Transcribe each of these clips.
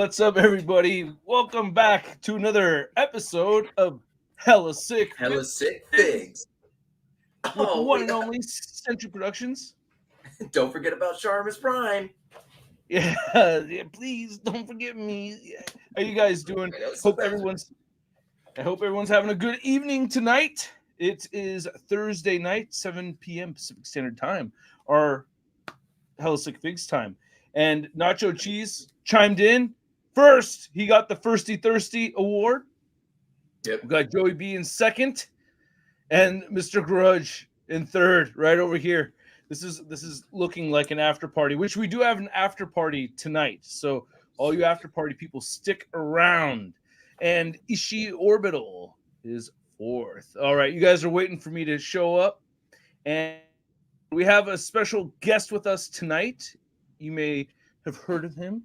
What's up, everybody? Welcome back to another episode of HellaSickFigs HellaSickFigs. with the one and only Century Productions. Don't forget about Charmis Prime. Yeah, please don't forget me. How you guys doing? I hope everyone's having a good evening tonight. It is Thursday night, 7 p.m. Pacific Standard Time, our HellaSickFigs time. And Nacho Cheese chimed in first. He got the Firsty Thirsty award. Yep. We got Joey B in second, and Mr. Grudge in third, right over here. This is looking like an after party, which we do have an after party tonight. So all you after party people, stick around. And Ishii Orbital is fourth. All right, you guys are waiting for me to show up, and we have a special guest with us tonight. You may have heard of him.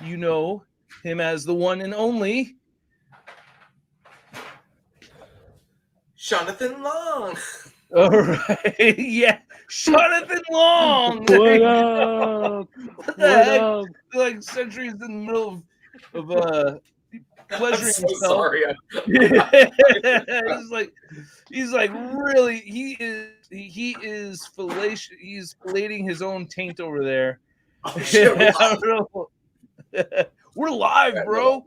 You know him as the one and only Jonathan Long. All right, yeah, Jonathan Long. What up? What the heck? Like Century's in the middle of pleasuring I'm so himself. sorry. he's like really he is fallacious. He's filleting his own taint over there. Oh, shit, I don't know. We're live, bro.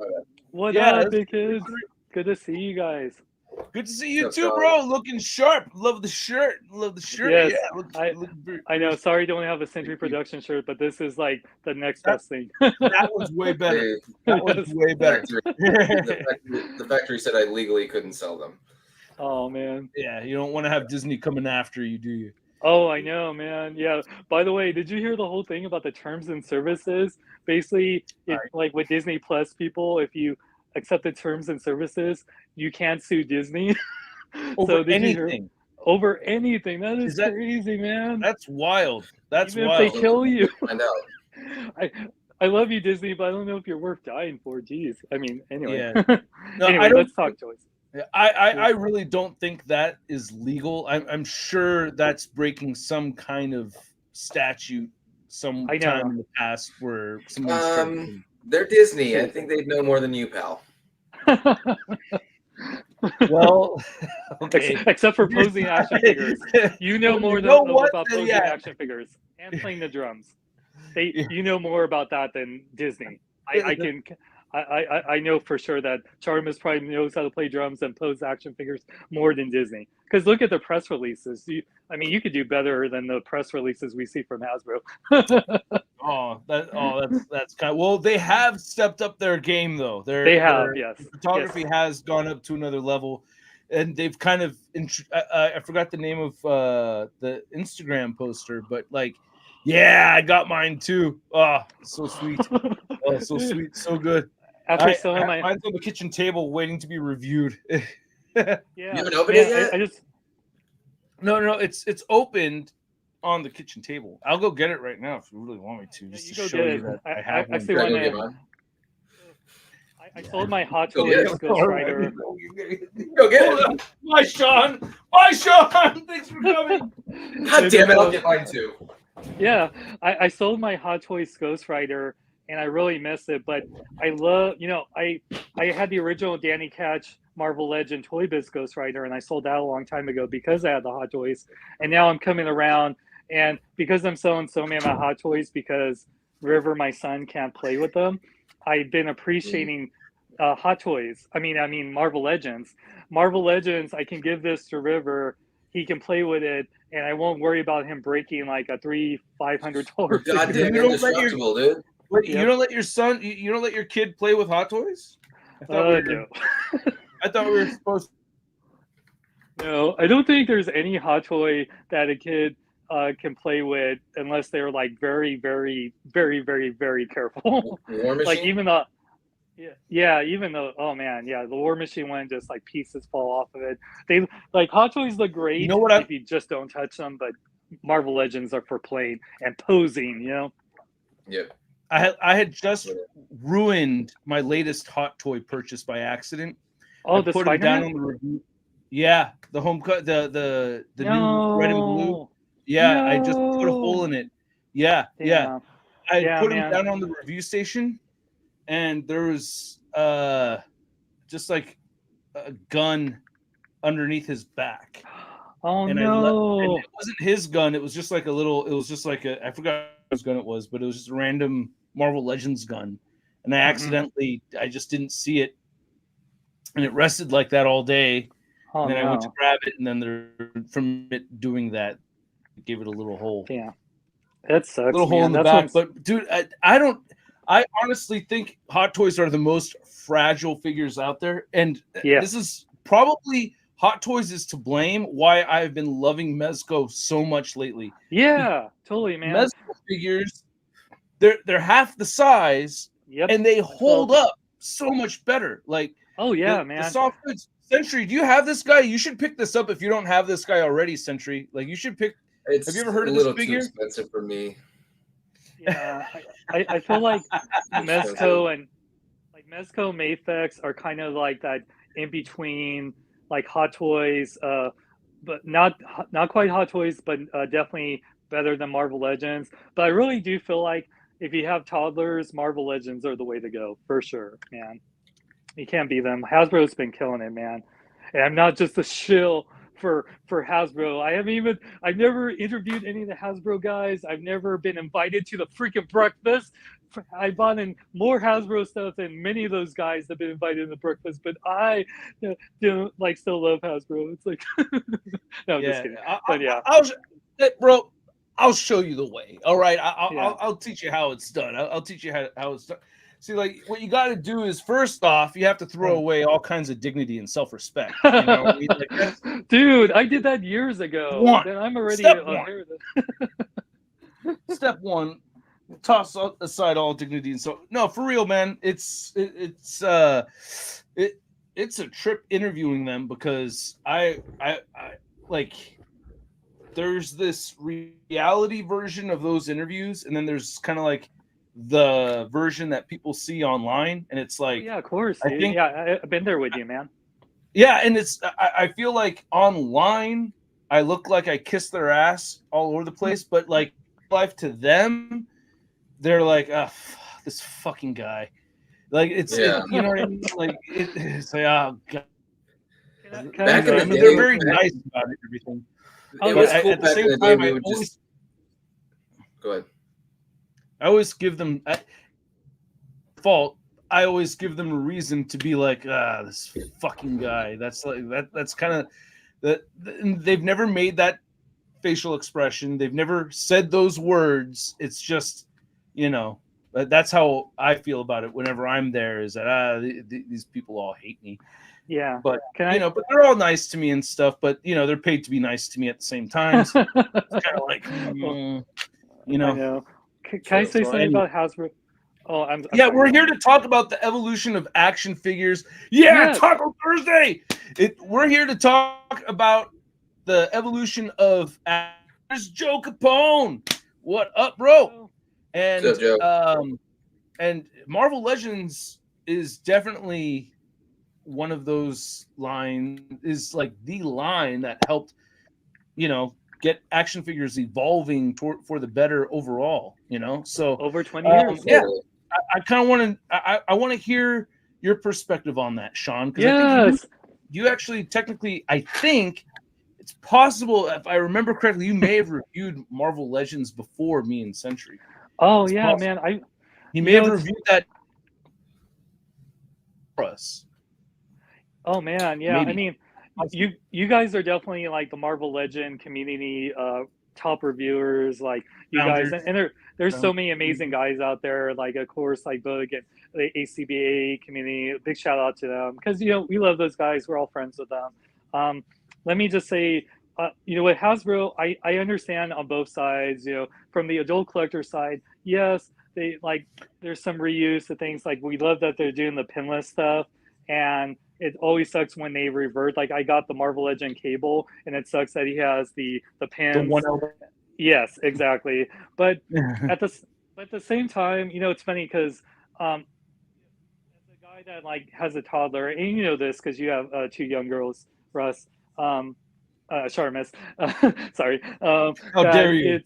What Yeah, up, big kids? Good to see you guys. Good to see you too, bro. Looking sharp. Love the shirt. Yes, Yeah, I know. Sorry, don't have a Century Production shirt, but this is like the next best thing. that was way better. That was way better. The factory said I legally couldn't sell them. Oh man. Yeah, you don't want to have Disney coming after you, do you? Oh, I know, man. Yeah. By the way, did you hear the whole thing about the terms and services? Basically, like with Disney Plus people, if you accept the terms and services, you can't sue Disney. Over anything. Over anything. That is crazy, man. That's wild. That's Even wild. if they kill you. I know. I love you, Disney, but I don't know if you're worth dying for. Jeez. I mean, anyway. Yeah. No, anyway, let's talk, Joyce. I really don't think that is legal. I'm sure that's breaking some kind of statute sometime in the past where someone's they're Disney. I think they'd know more than you, pal. Well, okay. Except for posing action figures. You know more about posing action figures and playing the drums. You know more about that than Disney. I know for sure that Charmis probably knows how to play drums and pose action figures more than Disney. Because look at the press releases. You could do better than the press releases we see from Hasbro. That's kind of, well, they have stepped up their game though. Yes. Photography has gone up to another level, and they've kind of I forgot the name of the Instagram poster, but like, yeah, I got mine too. Oh, so sweet. Oh, so sweet, so good. After selling mine's on the kitchen table waiting to be reviewed. Yeah. You haven't opened it yet? No, it's opened on the kitchen table. I'll go get it right now if you really want me to. Just to show you that I have one. I sold my Hot Toys Ghost Rider. Go get it. Bye, Sean. Bye, Sean. Thanks for coming. God damn it, I'll get mine too. Yeah, I sold my Hot Toys Ghost Rider, and I really miss it. But I love, I had the original Danny Ketch Marvel Legend Toy Biz Ghost Rider, and I sold that a long time ago because I had the Hot Toys. And now I'm coming around, and because I'm selling so many of my Hot Toys, because River, my son, can't play with them, I've been appreciating Hot Toys. I mean Marvel Legends. Marvel Legends, I can give this to River. He can play with it, and I won't worry about him breaking like a $500 Goddamn indestructible, dude. Wait, you don't let your son, you don't let your kid play with Hot Toys? No. I thought we were supposed to. No, I don't think there's any Hot Toy that a kid can play with unless they're like very, very, very, very, very careful. War Machine? Like even the oh man, yeah, the War Machine one, just like pieces fall off of it. They like Hot Toys look great if you just don't touch them, but Marvel Legends are for playing and posing, Yep. I had just ruined my latest Hot Toy purchase by accident. Oh, the Spider-Man? Down on the review. Yeah, the home cut, the new red and blue. Yeah, no. I just put a hole in it. Yeah. I put him down on the review station, and there was just like a gun underneath his back. Oh And no! and it wasn't his gun. It was just like a little. It was just like a. I forgot whose gun it was, but it was just a random Marvel Legends gun. And I accidentally, I just didn't see it, and it rested like that all day. Oh And then no! I went to grab it, and then from it doing that, it gave it a little hole. Yeah, that sucks. Little hole man. in the That's back. what But dude, I don't. I honestly think Hot Toys are the most fragile figures out there, and Yeah. this is probably Hot Toys is to blame why I've been loving Mezco so much lately. Yeah, totally, man. Mezco figures, they're half the size, Yep. and they hold up so much better. Like, oh yeah, the man. soft goods. Century, do you have this guy? You should pick this up if you don't have this guy already. Century, like you should pick. It's have you ever heard a of this little figure? too expensive for me. Yeah, I feel like Mezco and Mezco Mafex are kind of like that in between, like Hot Toys, but not quite Hot Toys, but definitely better than Marvel Legends. But I really do feel like if you have toddlers, Marvel Legends are the way to go for sure, man. You can't beat them. Hasbro's been killing it, man. And I'm not just a shill for Hasbro. I've never interviewed any of the Hasbro guys. I've never been invited to the freaking breakfast. I bought in more Hasbro stuff than many of those guys that have been invited to the breakfast, but I don't like still love Hasbro. It's like no, I'm just kidding. But yeah, bro, I'll show you the way. All right, Yeah. I'll teach you how it's done. I'll teach you how it's done. See, like what you got to do is first off, you have to throw away all kinds of dignity and self-respect. You know what I mean? Like, dude, I did that years ago. Then I'm already Step one, toss aside all dignity and so. No, for real, man. It's a trip interviewing them because I like. There's this reality version of those interviews, and then there's kind of like the version that people see online, and it's like, yeah, of course. I think, I've been there with you, man. Yeah, and I feel like online I look like I kiss their ass all over the place, but like life to them, they're like, this fucking guy. Like it's you know what I mean? Like it's like, oh god. Back in the day, they're very nice about it, everything. It was cool back in the day. We would just go ahead. I always give them fault. I always give them a reason to be like, this fucking guy. That's like that's kind of that. They've never made that facial expression. They've never said those words. It's just, that's how I feel about it whenever I'm there. Is that these people all hate me. Yeah, but but they're all nice to me and stuff. But they're paid to be nice to me at the same time. So it's kind of like, I know. Can I say something about Hasbro? Oh, I'm yeah, we're here to talk about the evolution of action figures. Yeah, yes. Taco Thursday. We're here to talk about the evolution of actors. Joe Capone. What up, bro? And what's up, Joe? And Marvel Legends is definitely one of those lines, is like the line that helped, get action figures evolving for the better overall, so over 20 years. Yeah, I kind of want to, I want to hear your perspective on that, Sean, because yes. I think you actually technically, I think it's possible, if I remember correctly, you may have reviewed Marvel Legends before me and Century. Oh it's yeah, possible. man. He may have reviewed that for us. Oh man, yeah. Maybe. I mean, you guys are definitely like the Marvel Legend community top reviewers, like you guys, and there's so many amazing guys out there. Like of course, like Bug and the ACBA community. Big shout out to them because we love those guys. We're all friends with them. Let me just say, with Hasbro, I understand on both sides. From the adult collector side, yes, they there's some reuse of things. Like we love that they're doing the pinless stuff, and it always sucks when they revert. Like I got the Marvel Legend cable, and it sucks that he has the pins. The one. Yes, exactly. But at the same time, it's funny because as a guy that has a toddler, and you know this because you have two young girls, Russ, Charmis. Sorry. How dare you?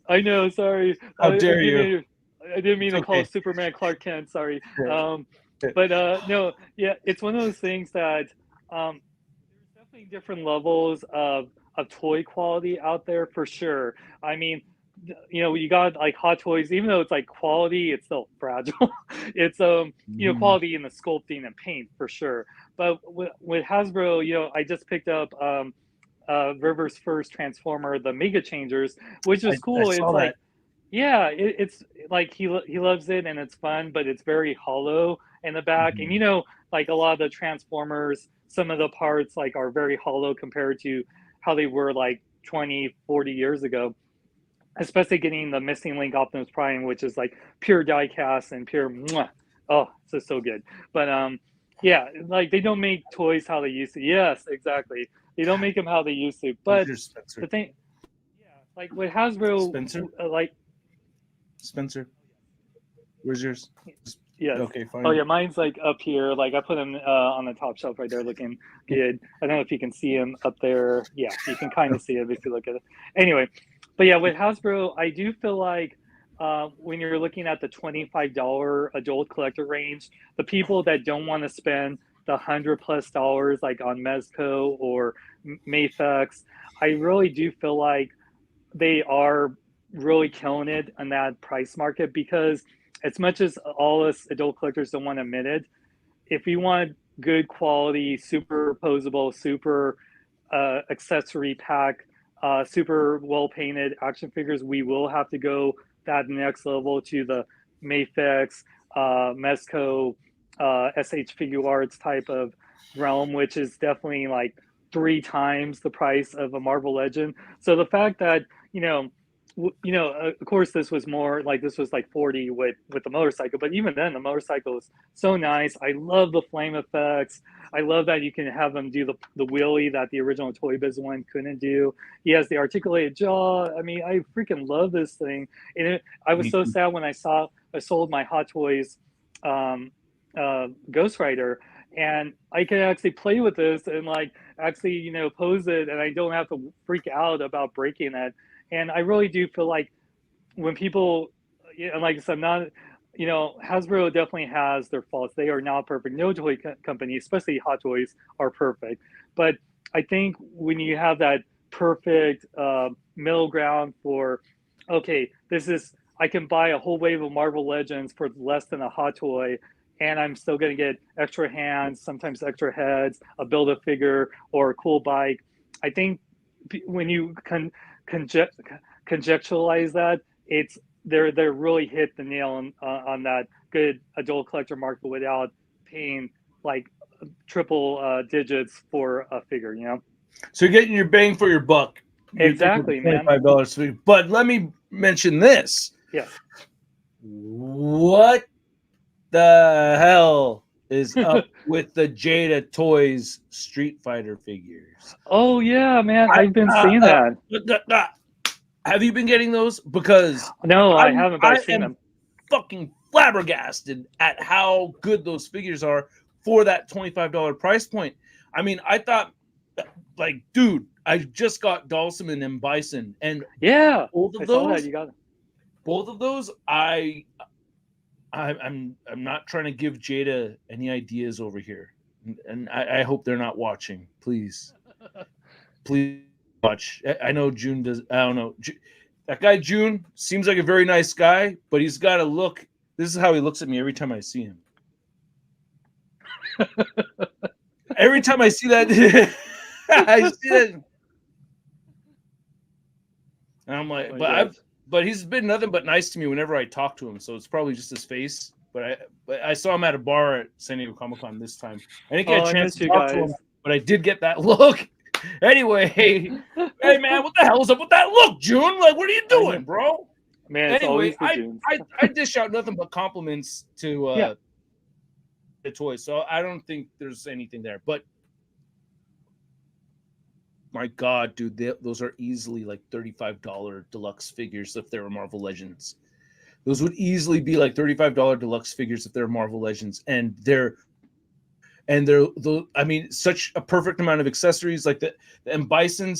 I know. Sorry. How dare you? I didn't mean to call Superman Clark Kent. Sorry. But no, yeah, it's one of those things that there's definitely different levels of toy quality out there for sure. I mean, you got like Hot Toys, even though it's like quality, it's still fragile. It's quality in the sculpting and paint for sure. But with Hasbro, I just picked up River's first Transformer, the Mega Changers, which is cool. It's like, yeah, it's like he loves it and it's fun, but it's very hollow in the back. And like a lot of the Transformers, some of the parts like are very hollow compared to how they were like 20, 40 years ago. Especially getting the Missing Link Optimus Prime, which is like pure die cast and pure oh, so good. But yeah, like they don't make toys how they used to. Yes, exactly. They don't make them how they used to. But the thing, yeah, like with Hasbro, Spencer, Spencer, where's yours? Yes. Okay, fine. Oh yeah, mine's like up here. Like I put him on the top shelf right there, looking good. I don't know if you can see him up there. Yeah, you can kind of see it if you look at it. Anyway, but yeah, with Hasbro, I do feel like when you're looking at the $25 adult collector range, the people that don't want to spend the $100+ like on Mezco or Mafex, I really do feel like they are really killing it on that price market, because as much as all us adult collectors don't want to admit it, if you want good quality, super posable, super accessory pack, super well painted action figures, we will have to go that next level to the Mafex, Mezco, SH Figure Arts type of realm, which is definitely like 3 times the price of a Marvel Legend. So the fact that of course this was more like, this was like 40 with the motorcycle, but even then the motorcycle is so nice. I love the flame effects. I love that you can have them do the wheelie that the original Toy Biz one couldn't do. He has the articulated jaw. I mean, I freaking love this thing. And I was so sad when I sold my Hot Toys Ghost Rider, and I can actually play with this and like actually pose it, and I don't have to freak out about breaking it. And I really do feel like when people, like I said, Hasbro definitely has their faults. They are not perfect. No toy company, especially Hot Toys, are perfect. But I think when you have that perfect middle ground for, okay, I can buy a whole wave of Marvel Legends for less than a Hot Toy, and I'm still going to get extra hands, sometimes extra heads, a Build-A-Figure, or a cool bike. I think when you conjecturalize that, they're really hit the nail on that good adult collector market without paying like triple digits for a figure. So you're getting your bang for your buck. Exactly, man. $25. But let me mention this. Yeah. What the hell is up with the Jada Toys Street Fighter figures? Oh yeah, man, I've been seeing that. Have you been getting those? Because no, I haven't. But I've seen them. Fucking flabbergasted at how good those figures are for that $25 price point. I mean, I thought, like, dude, I just got Dalsum and Bison, and yeah, both of I those, saw that. You got it. Both of those, I'm not trying to give Jada any ideas over here, and I hope they're not watching. Please watch. I know June does. I don't know. That guy June seems like a very nice guy, but he's got to look. This is how he looks at me every time I see him. Every time I see that, I see that, and I'm like, but he's been nothing but nice to me whenever I talk to him. So it's probably just his face. But I saw him at a bar at San Diego Comic-Con this time. I didn't get a chance to talk to him, but I did get that look. Anyway, hey man, what the hell is up with that look, June? Like, what are you doing, bro? Man, anyway, I dish out nothing but compliments to the toys, so I don't think there's anything there. But my God, dude, those are easily like $35 deluxe figures if they were Marvel Legends. Those would easily be like $35 deluxe figures if they're Marvel Legends, and they're I mean, such a perfect amount of accessories, like and Bison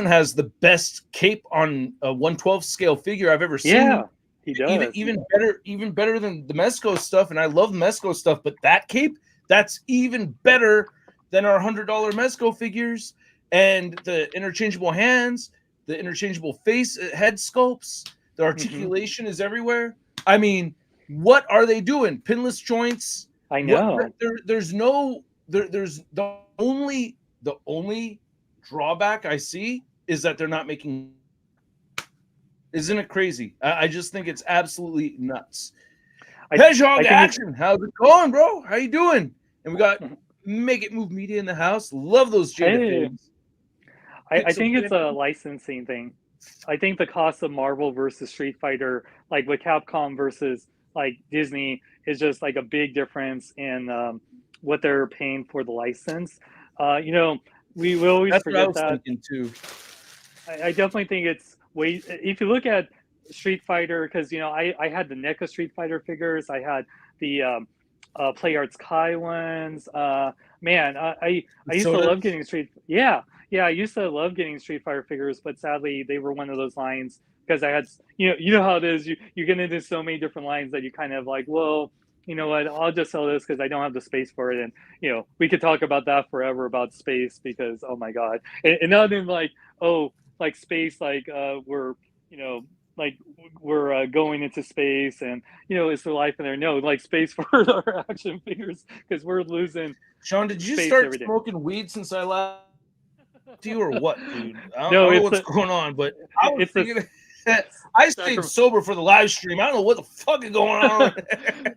has the best cape on a 1/12 scale figure I've ever seen. He does. Even better than the Mezco stuff, and I love Mezco stuff, but that cape, that's even better than our $100 Mezco figures, and the interchangeable hands, the interchangeable head sculpts, the articulation is everywhere. I mean, what are they doing? Pinless joints. I know. There's the only drawback I see is that they're not making. Isn't it crazy? I just think it's absolutely nuts. Hedgehog Action, how's it going, bro? How you doing? And we got Make It Move Media in the house. Love those Jada things. I think it's a licensing thing. I think the cost of Marvel versus Street Fighter, like with Capcom versus like Disney, is just like a big difference in what they're paying for the license. You know, we always forget that. Thinking too. I definitely think it's way. If you look at Street Fighter, because you know, I had the NECA Street Fighter figures. I had the Play Arts Kai ones. Man, I used to love getting I used to love getting Street Fighter figures, but sadly they were one of those lines because I had, you know how it is. You get into so many different lines that you kind of like, well, you know what, I'll just sell this because I don't have the space for it. And you know, we could talk about that forever about space because oh my god, and not in like like space like we're like we're going into space and is there life in there? No, like space for our action figures because we're losing. Sean, did you start smoking weed since I left you or what, dude? I don't know what's going on, but I stayed sober for the live stream. I don't know what the fuck is going on.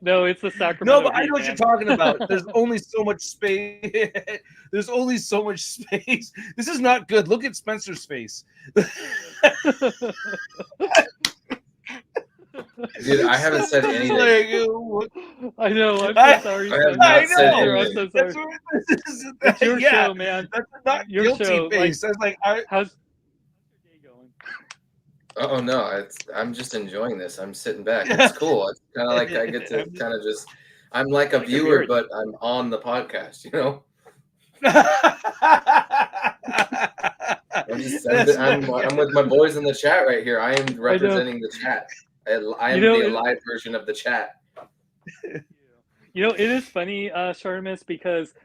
No, it's the Sacramento. No, but I know what you're talking about. There's only so much space. There's only so much space. This is not good. Look at Spencer's face. Dude, I haven't said anything. I know. I'm so sorry. I'm so sorry. It's your show, man. That's not your guilty show. face. That's like, how's your day going? Oh no, I'm just enjoying this. I'm sitting back. It's cool. It's kind of like I get to kind of just. I'm like a viewer, but I'm on the podcast. You know. I'm with my boys in the chat right here. I am representing the chat. I am the live version of the chat. You know, it is funny, Charmis, because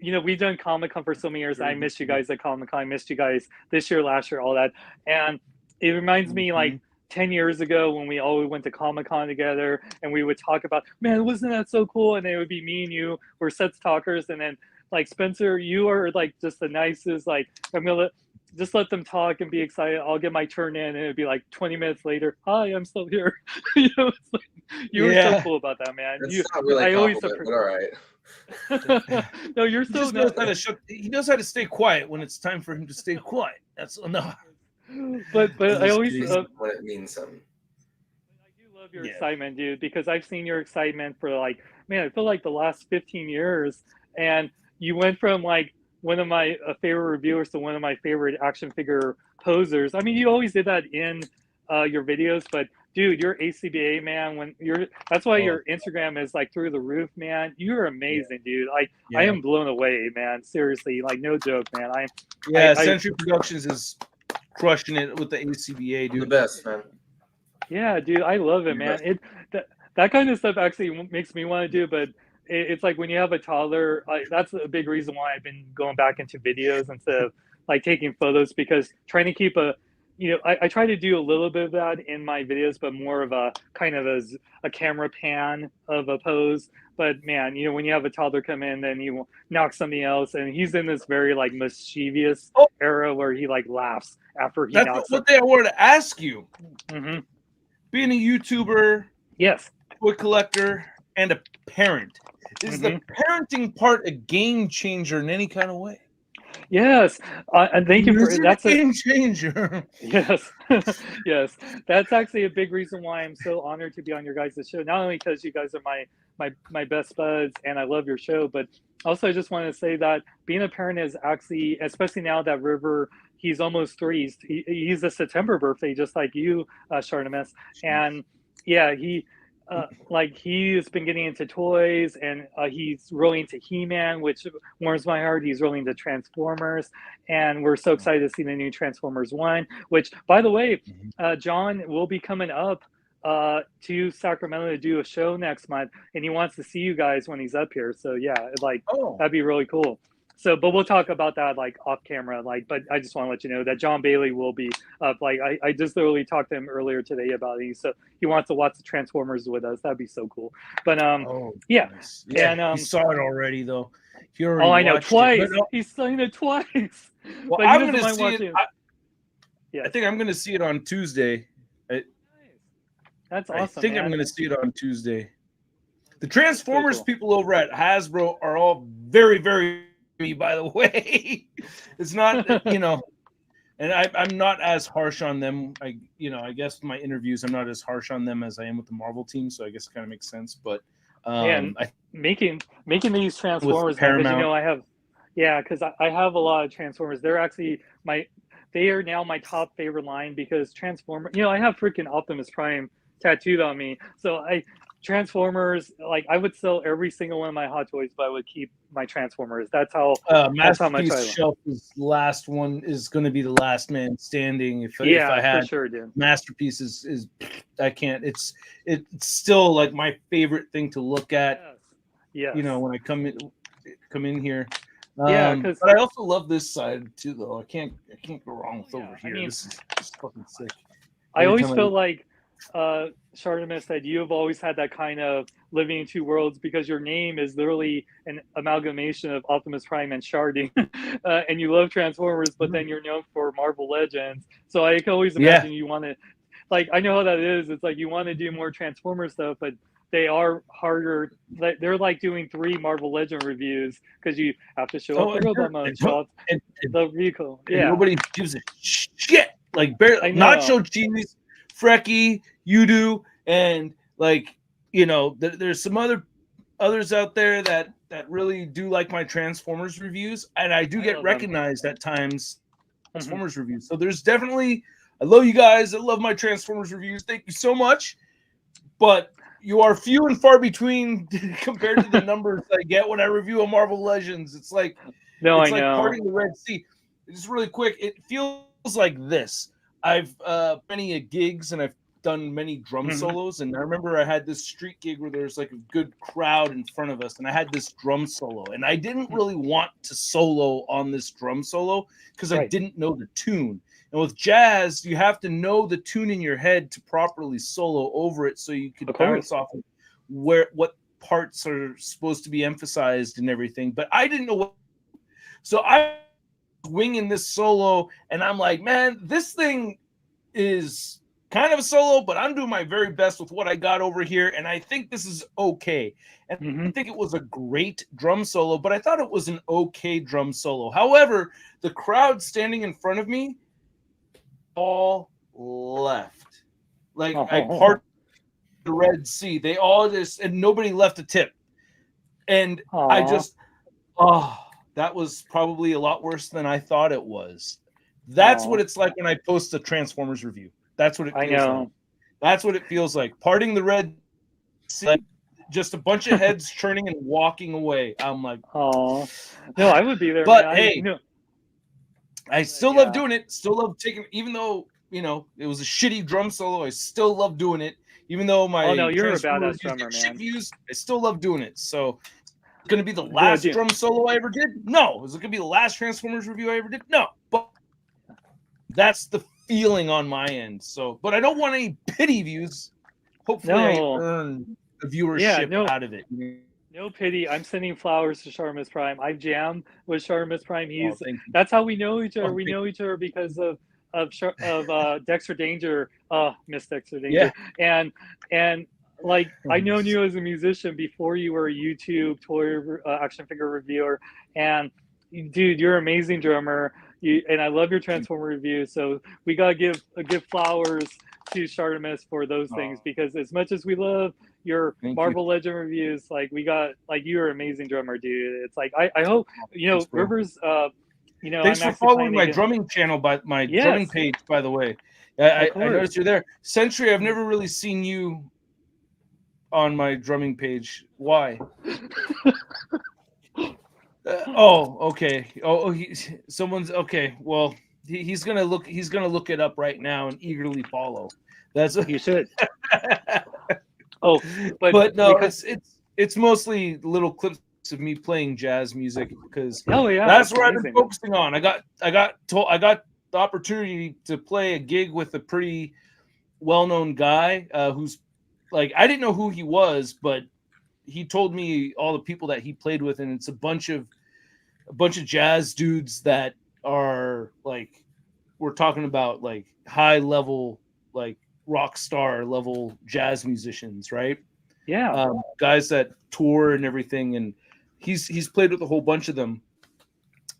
we've done Comic-Con for so many years. I missed you guys at Comic-Con. I missed you guys this year, last year, all that. And it reminds me like 10 years ago when we all went to Comic-Con together and we would talk about, man, wasn't that so cool? And it would be me and you were sets talkers. And then like Spencer, you are like just the nicest, like I'm going to just let them talk and be excited. I'll get my turn in and it'd be like 20 minutes later. Hi, I'm still here. It's like, you were so cool about that, man. That's not really I always but all right. No, you're still he knows how to stay quiet when it's time for him to stay quiet. That's enough. But I always when it means something. I do love your excitement, dude, because I've seen your excitement for like, man, I feel like the last 15 years, and you went from like one of my favorite reviewers to one of my favorite action figure posers. I mean, you always did that in your videos, but dude, you're ACBA, man. That's why your Instagram is like through the roof, man. You're amazing, dude. Like I am blown away, man. Seriously, like no joke, man. Century Productions is crushing it with the ACBA, dude. The best, man. Yeah, dude, I love it, man. That kind of stuff actually makes me want to do, but it's like when you have a toddler, that's a big reason why I've been going back into videos instead of like taking photos, because trying to keep I try to do a little bit of that in my videos, but more of a kind of a camera pan of a pose. But man, when you have a toddler come in, then you knock something else, and he's in this very like mischievous era where he like laughs after he knocks. That's one thing I wanted to ask you. Mm-hmm. Being a YouTuber, toy collector, and a parent, is the parenting part a game changer in any kind of way? Yes, and thank you for that's a game changer. Yes, yes, that's actually a big reason why I'm so honored to be on your guys' show. Not only because you guys are my best buds and I love your show, but also I just want to say that being a parent is actually, especially now that River, he's almost 3. He's a September birthday, just like you, Charmis, and he. He's been getting into toys, and he's really into He-Man, which warms my heart. He's really into Transformers, and we're so excited to see the new Transformers 1, which, by the way, John will be coming up to Sacramento to do a show next month, and he wants to see you guys when he's up here. So yeah, like that'd be really cool. So, but we'll talk about that like off camera. Like, but I just want to let you know that John Bailey will be up. Like, I just literally talked to him earlier today about it. So he wants to watch the Transformers with us. That'd be so cool. But yeah, nice. Yeah, and he saw it already though. He already I know twice. It. He's seen it twice. Well, but I'm gonna see it. Yeah, I think I'm gonna see it on Tuesday. That's awesome. I think man. I'm gonna see it on Tuesday. The Transformers people over at Hasbro are all very, very. By the way, it's not and I'm not as harsh on them. I guess my interviews I'm not as harsh on them as I am with the Marvel team, so I guess it kind of makes sense. But making these Transformers, because because I have a lot of Transformers. They're actually they are now my top favorite line because Transformers. I have freaking Optimus Prime tattooed on me, so Transformers, like I would sell every single one of my Hot Toys, but I would keep my Transformers. That's how Masterpiece Shelf's last one is going to be the last man standing. If I had for sure, dude. Masterpiece is I can't. It's still like my favorite thing to look at. Yes. When I come in here. Because but I also love this side too, though. I can't go wrong with over here. This is just fucking sick. I always feel like Charmis, that you have always had that kind of living in two worlds because your name is literally an amalgamation of Optimus Prime and Sharding, and you love Transformers, but then you're known for Marvel Legends. So I can always imagine you want to, like, I know how that is. It's like you want to do more Transformers stuff, but they are harder. They're like doing 3 Marvel Legend reviews because you have to show up the robot mode shots, the vehicle. Yeah, nobody gives a shit. Like barely Nacho Cheese, Frecky, Yudu, and like there's some others out there that really do like my Transformers reviews, and I do get recognized at times Transformers reviews. So there's definitely, I love you guys that love my Transformers reviews. Thank you so much, but you are few and far between compared to the numbers I get when I review a Marvel Legends. It's like parting the Red Sea. Just really quick, it feels like this. I've many gigs and I've done many drum solos, and I remember I had this street gig where there's like a good crowd in front of us, and I had this drum solo, and I didn't really want to solo on this drum solo because I didn't know the tune. And with jazz, you have to know the tune in your head to properly solo over it, so you can bounce off of what parts are supposed to be emphasized and everything. But I didn't know so I was winging this solo, and I'm like, man, this thing is kind of a solo, but I'm doing my very best with what I got over here, and I think this is okay. And I think it was a great drum solo, but I thought it was an okay drum solo. However, the crowd standing in front of me all left. Like I parted the Red Sea. They all just, and nobody left a tip. And I just, that was probably a lot worse than I thought it was. That's what it's like when I post a Transformers review. That's what it feels like. That's what it feels like. Parting the Red Sea, like just a bunch of heads churning and walking away. I'm like, no, I would be there. But man. hey, I still love doing it. Still love taking, even though it was a shitty drum solo. I still love doing it, even though my you're a badass drummer, man. Views, I still love doing it. So it's gonna be the last drum solo I ever did? No. Is it gonna be the last Transformers review I ever did? No. But that's the feeling on my end. So, but I don't want any pity views. Hopefully, I earn the viewership out of it. No pity. I'm sending flowers to Charmis Prime. I jammed with Charmis Prime. That's how we know each other. We know each other because of Dexter Danger. Miss Dexter Danger. Yeah. And like I known you as a musician before you were a YouTube toy action figure reviewer. And dude, you're an amazing drummer. And I love your Transformer reviews. So we gotta give flowers to Charmis for those things, because as much as we love your Marvel Legend reviews, like you're an amazing drummer, dude. It's like I hope Rivers. Thanks for following my drumming channel, my drumming page, by the way. I noticed you're there. Sentry, I've never really seen you on my drumming page. Why? Okay. Someone's okay. Well, he's gonna look it up right now and eagerly follow. That's what you should. Oh, but no, because, it's mostly little clips of me playing jazz music because oh yeah, that's that's where I've been amazing. focusing on. I got the opportunity to play a gig with a pretty well-known guy who's like, I didn't know who he was, but he told me all the people that he played with, and it's a bunch of jazz dudes that are like, we're talking about like high level, like rock star level jazz musicians, right? Yeah. Guys that tour and everything, and he's played with a whole bunch of them.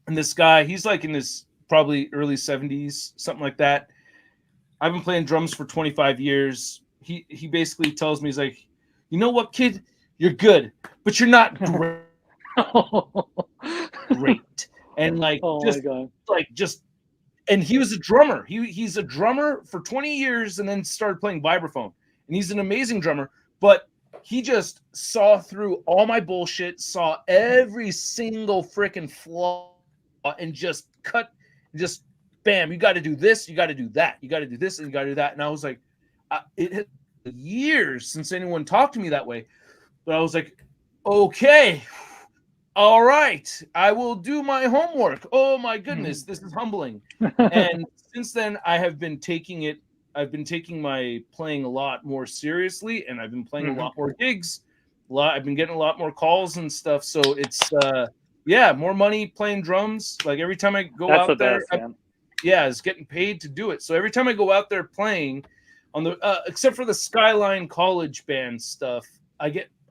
And this guy, he's like in his probably early 70s, something like that. I've been playing drums for 25 years. He basically tells me, he's like, you know what, kid, you're good, but you're not great. Great. And like, Oh just my God. like just and he was a drummer. He's a drummer for 20 years and then started playing vibraphone. And he's an amazing drummer, but he just saw through all my bullshit, saw every single freaking flaw, and just just bam, you got to do this, you got to do that, you got to do this, and you got to do that. And I was like, it had years since anyone talked to me that way. But I was like, okay, all right, I will do my homework. Oh my goodness, this is humbling. And since then, I've been taking my playing a lot more seriously, and I've been playing a lot more gigs. I've been getting a lot more calls and stuff. So it's more money playing drums. Like every time I go That's out the there, best, man. it's getting paid to do it. So every time I go out there playing on the except for the Skyline College band stuff,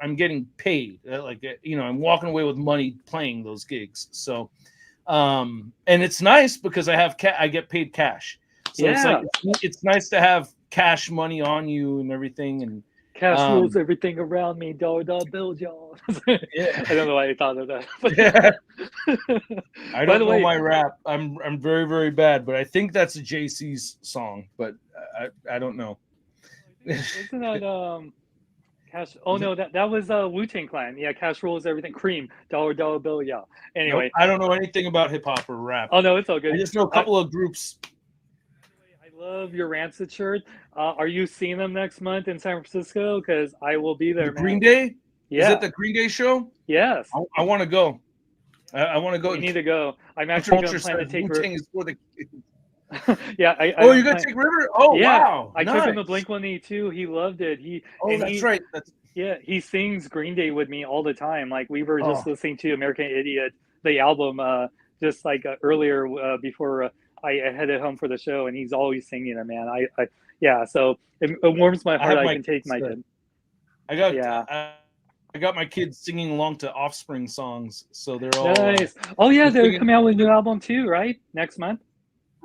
I'm getting paid. I'm walking away with money playing those gigs. So and it's nice because I get paid cash. So it's like it's nice to have cash money on you and everything, and cash rules everything around me. Dollar bill, y'all. Yeah. I don't know why I thought of that. But I don't know my rap. I'm very, very bad, but I think that's a JC's song, but I don't know. Isn't that Cash? Oh no, that was Wu-Tang Clan. Yeah, cash rules everything. Cream, dollar bill. Yeah. Anyway, Nope, I don't know anything about hip hop or rap. Oh no, it's all good. I just know a couple of groups. I love your Rancid shirt. Are you seeing them next month in San Francisco? Because I will be there. Green Day? Yeah. Is it the Green Day show? Yes. I want to go. I want to go. You need to go. I'm actually going to plan to take Wu-Tang is for the yeah. you're going to take River? Oh, yeah, wow. I took him to Blink-182. He loved it. Right. Yeah, he sings Green Day with me all the time. Like we were just listening to American Idiot, the album, just like earlier before I headed home for the show, and he's always singing it, man. So it warms my heart. I can take my kid. I got my kids singing along to Offspring songs, so they're all nice. Oh yeah, they're coming out with a new album too, right? Next month.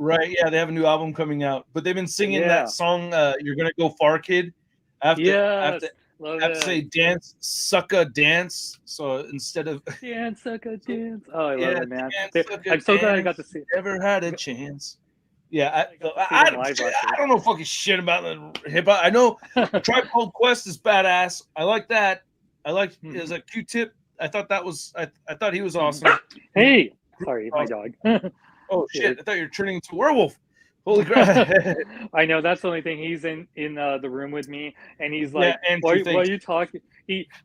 Right, yeah, they have a new album coming out, but they've been singing that song, "You're Gonna Go Far, Kid." I have to say, "Dance, Sucka, Dance." So instead of "Dance, Sucka, Dance," oh, I love it, man. I'm so glad I got to see it. Never had a chance. Yeah, I don't know fucking shit about the hip hop. I know Tribe Called Quest is badass. I like that. I like as a Q-Tip. I thought he was awesome. Hey, sorry, my dog. Oh shit! I thought you were turning into a werewolf. Holy crap! I know, that's the only thing. He's in the room with me, and he's like, "Why are you talking?"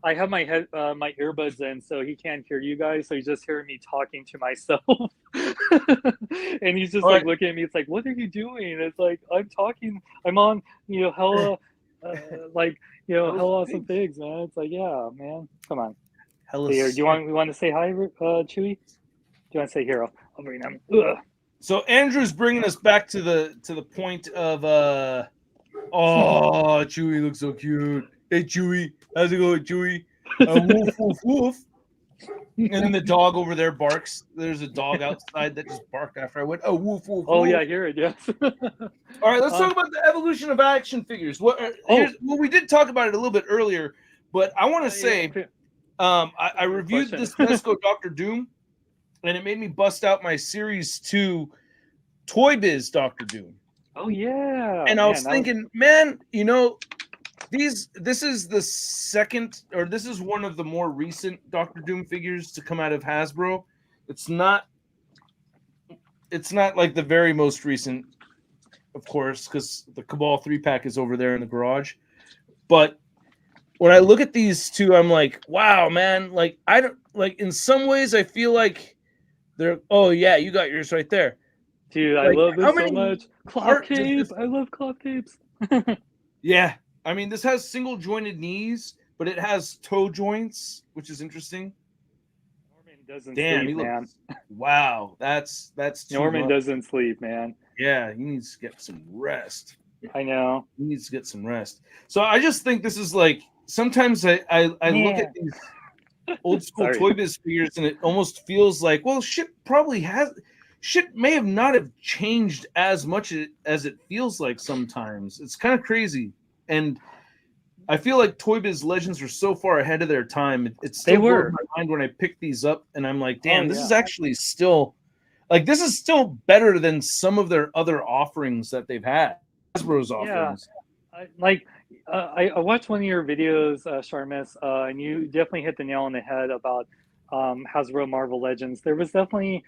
I have my my earbuds in, so he can't hear you guys. So he's just hearing me talking to myself, and he's just looking at me. It's like, "What are you doing?" It's like, I'm talking. I'm on, Hella, HellaSickFigs, man. It's like, yeah, man, come on. Here, do you want to say hi, Chewy? Do you want to say here? I'll bring them. Ugh. So Andrew's bringing us back to the point of Chewy looks so cute. Hey Chewy, how's it going, Chewy? Woof woof woof. And then the dog over there barks. There's a dog outside that just barked after I went, oh woof woof. Oh woof. yeah, I hear it. Yes. All right, let's talk about the evolution of action figures. We did talk about it a little bit earlier, but I want to say, I reviewed this Tesco Dr. Doom. And it made me bust out my Series 2 Toy Biz Dr. Doom. Oh, yeah. And I was thinking, man, this is the second, or this is one of the more recent Dr. Doom figures to come out of Hasbro. It's not like the very most recent, of course, because the Cabal 3-pack is over there in the garage. But when I look at these two, I'm like, wow, man. Like, I don't like. In some ways, I feel like they're. Oh yeah, you got yours right there, dude. I like, love how this so many much. Cloth art does capes. this- I love cloth capes. Yeah, I mean, this has single jointed knees, but it has toe joints, which is interesting. Norman doesn't Damn, he sleep, man. looks. Wow, that's too Norman much. doesn't sleep, man. Yeah, he needs to get some rest. I know. He needs to get some rest. So I just think this is like sometimes I look at these old school Sorry. Toy Biz figures and it almost feels like, well, shit may have not have changed as much as it feels like sometimes. It's kind of crazy. And I feel like Toy Biz Legends were so far ahead of their time. It still blows my mind when I pick these up and I'm like, damn, this is actually still like this is still better than some of their other offerings that they've had. Hasbro's offerings. I watched one of your videos, Charmis, and you definitely hit the nail on the head about Hasbro Marvel Legends. There was definitely,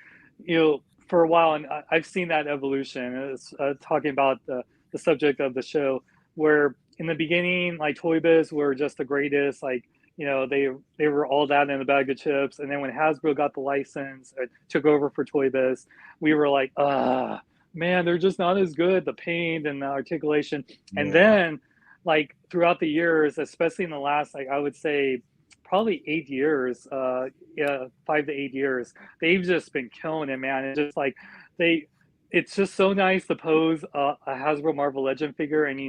for a while, and I've seen that evolution. It's talking about the subject of the show, where in the beginning, like Toy Biz were just the greatest, like they were all that in a bag of chips, and then when Hasbro got the license, took over for Toy Biz, we were like, man, they're just not as good. The paint and the articulation, and then like throughout the years, especially in the last, like I would say, probably 8 years, 5 to 8 years, they've just been killing it, man. It's just like it's just so nice to pose a Hasbro Marvel Legend figure, and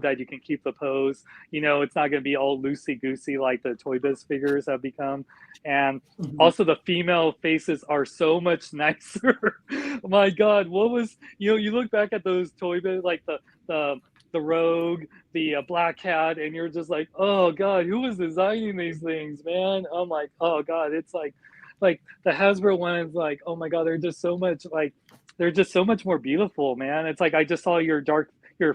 that you can keep the pose. It's not going to be all loosey goosey like the Toy Biz figures have become. And also the female faces are so much nicer. My God, what was you look back at those Toy Biz, like the Rogue, the Black Cat, and you're just like, oh God, who was designing these things, man? I'm like, oh God, it's like the Hasbro ones, like, oh my God, they're just so much more beautiful, man. It's like I just saw your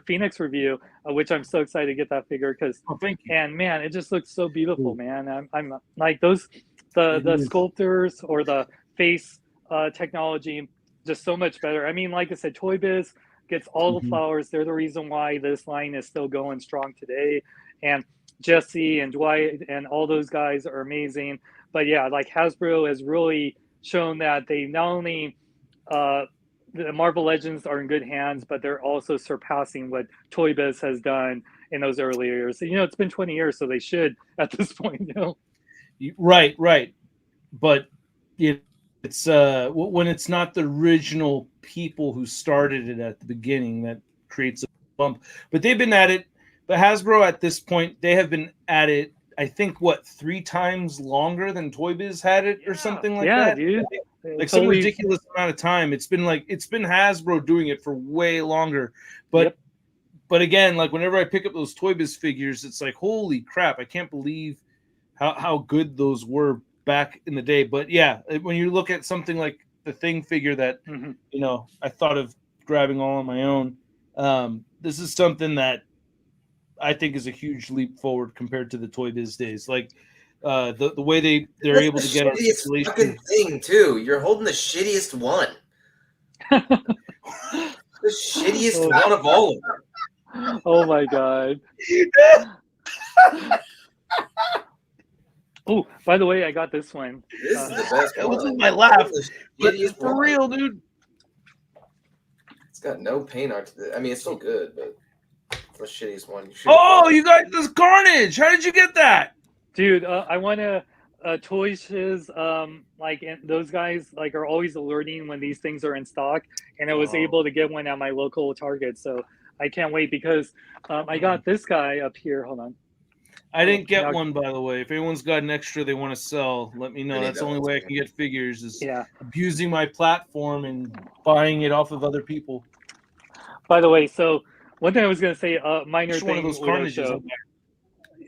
Phoenix review, which I'm so excited to get that figure because, and man, it just looks so beautiful, man. I'm like those the sculptors or the face technology, just so much better. I mean, like I said, Toy Biz gets all the flowers. They're the reason why this line is still going strong today. And Jesse and Dwight and all those guys are amazing. But yeah, like Hasbro has really shown that they not only the Marvel Legends are in good hands, but they're also surpassing what Toy Biz has done in those early years. So, it's been 20 years, so they should at this point, Right. But it's when it's not the original people who started it at the beginning that creates a bump. But they've been at it. But Hasbro at this point, they have been at it, I think, 3 times longer than Toy Biz had it or something like that. Yeah, dude. Like some ridiculous amount of time. It's been Hasbro doing it for way longer. But but again, like whenever I pick up those Toy Biz figures, it's like, holy crap, I can't believe how good those were back in the day. But yeah, when you look at something like the Thing figure that I thought of grabbing all on my own, this is something that I think is a huge leap forward compared to the Toy Biz days. Like the way they're able to get articulation. Fucking thing too. You're holding the shittiest one. The shittiest out of all of them. Oh my God. Oh, by the way, I got this one. This is the best one. It wasn't my laugh. But for real, dude. It's got no paint art. I mean, it's still good, but it's the shittiest one. You got this Carnage. How did you get that? Dude, I want to Toys and those guys are always alerting when these things are in stock, and I was able to get one at my local Target, so I can't wait because I got this guy up here. Hold on. I didn't get one, by the way. If anyone's got an extra they want to sell, let me know. That's the only way I can get figures is abusing my platform and buying it off of other people. By the way, so one thing I was going to say, minor thing. One of those Carnages.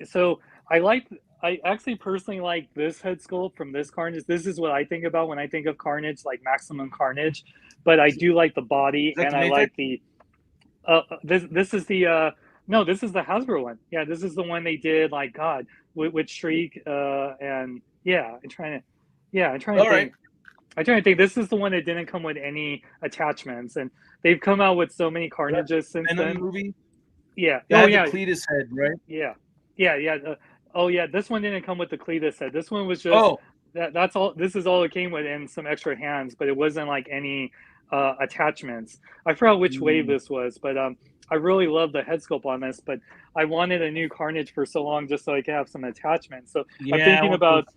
So I actually personally like this head sculpt from this Carnage. This is what I think about when I think of Carnage, like Maximum Carnage. But I do like the body, and I like the. This is the. No, this is the Hasbro one. Yeah, this is the one they did. Like God, with Shriek, and I'm trying to think. I'm trying to think. This is the one that didn't come with any attachments, and they've come out with so many Carnages since then. Movie? Yeah. The Cletus head, right? Yeah. Yeah. Oh yeah, this one didn't come with the Cletus set. This one was just that's all. This is all it came with, and some extra hands, but it wasn't like any attachments. I forgot which wave this was, but I really love the head sculpt on this. But I wanted a new Carnage for so long just so I could have some attachments. So I'm thinking about.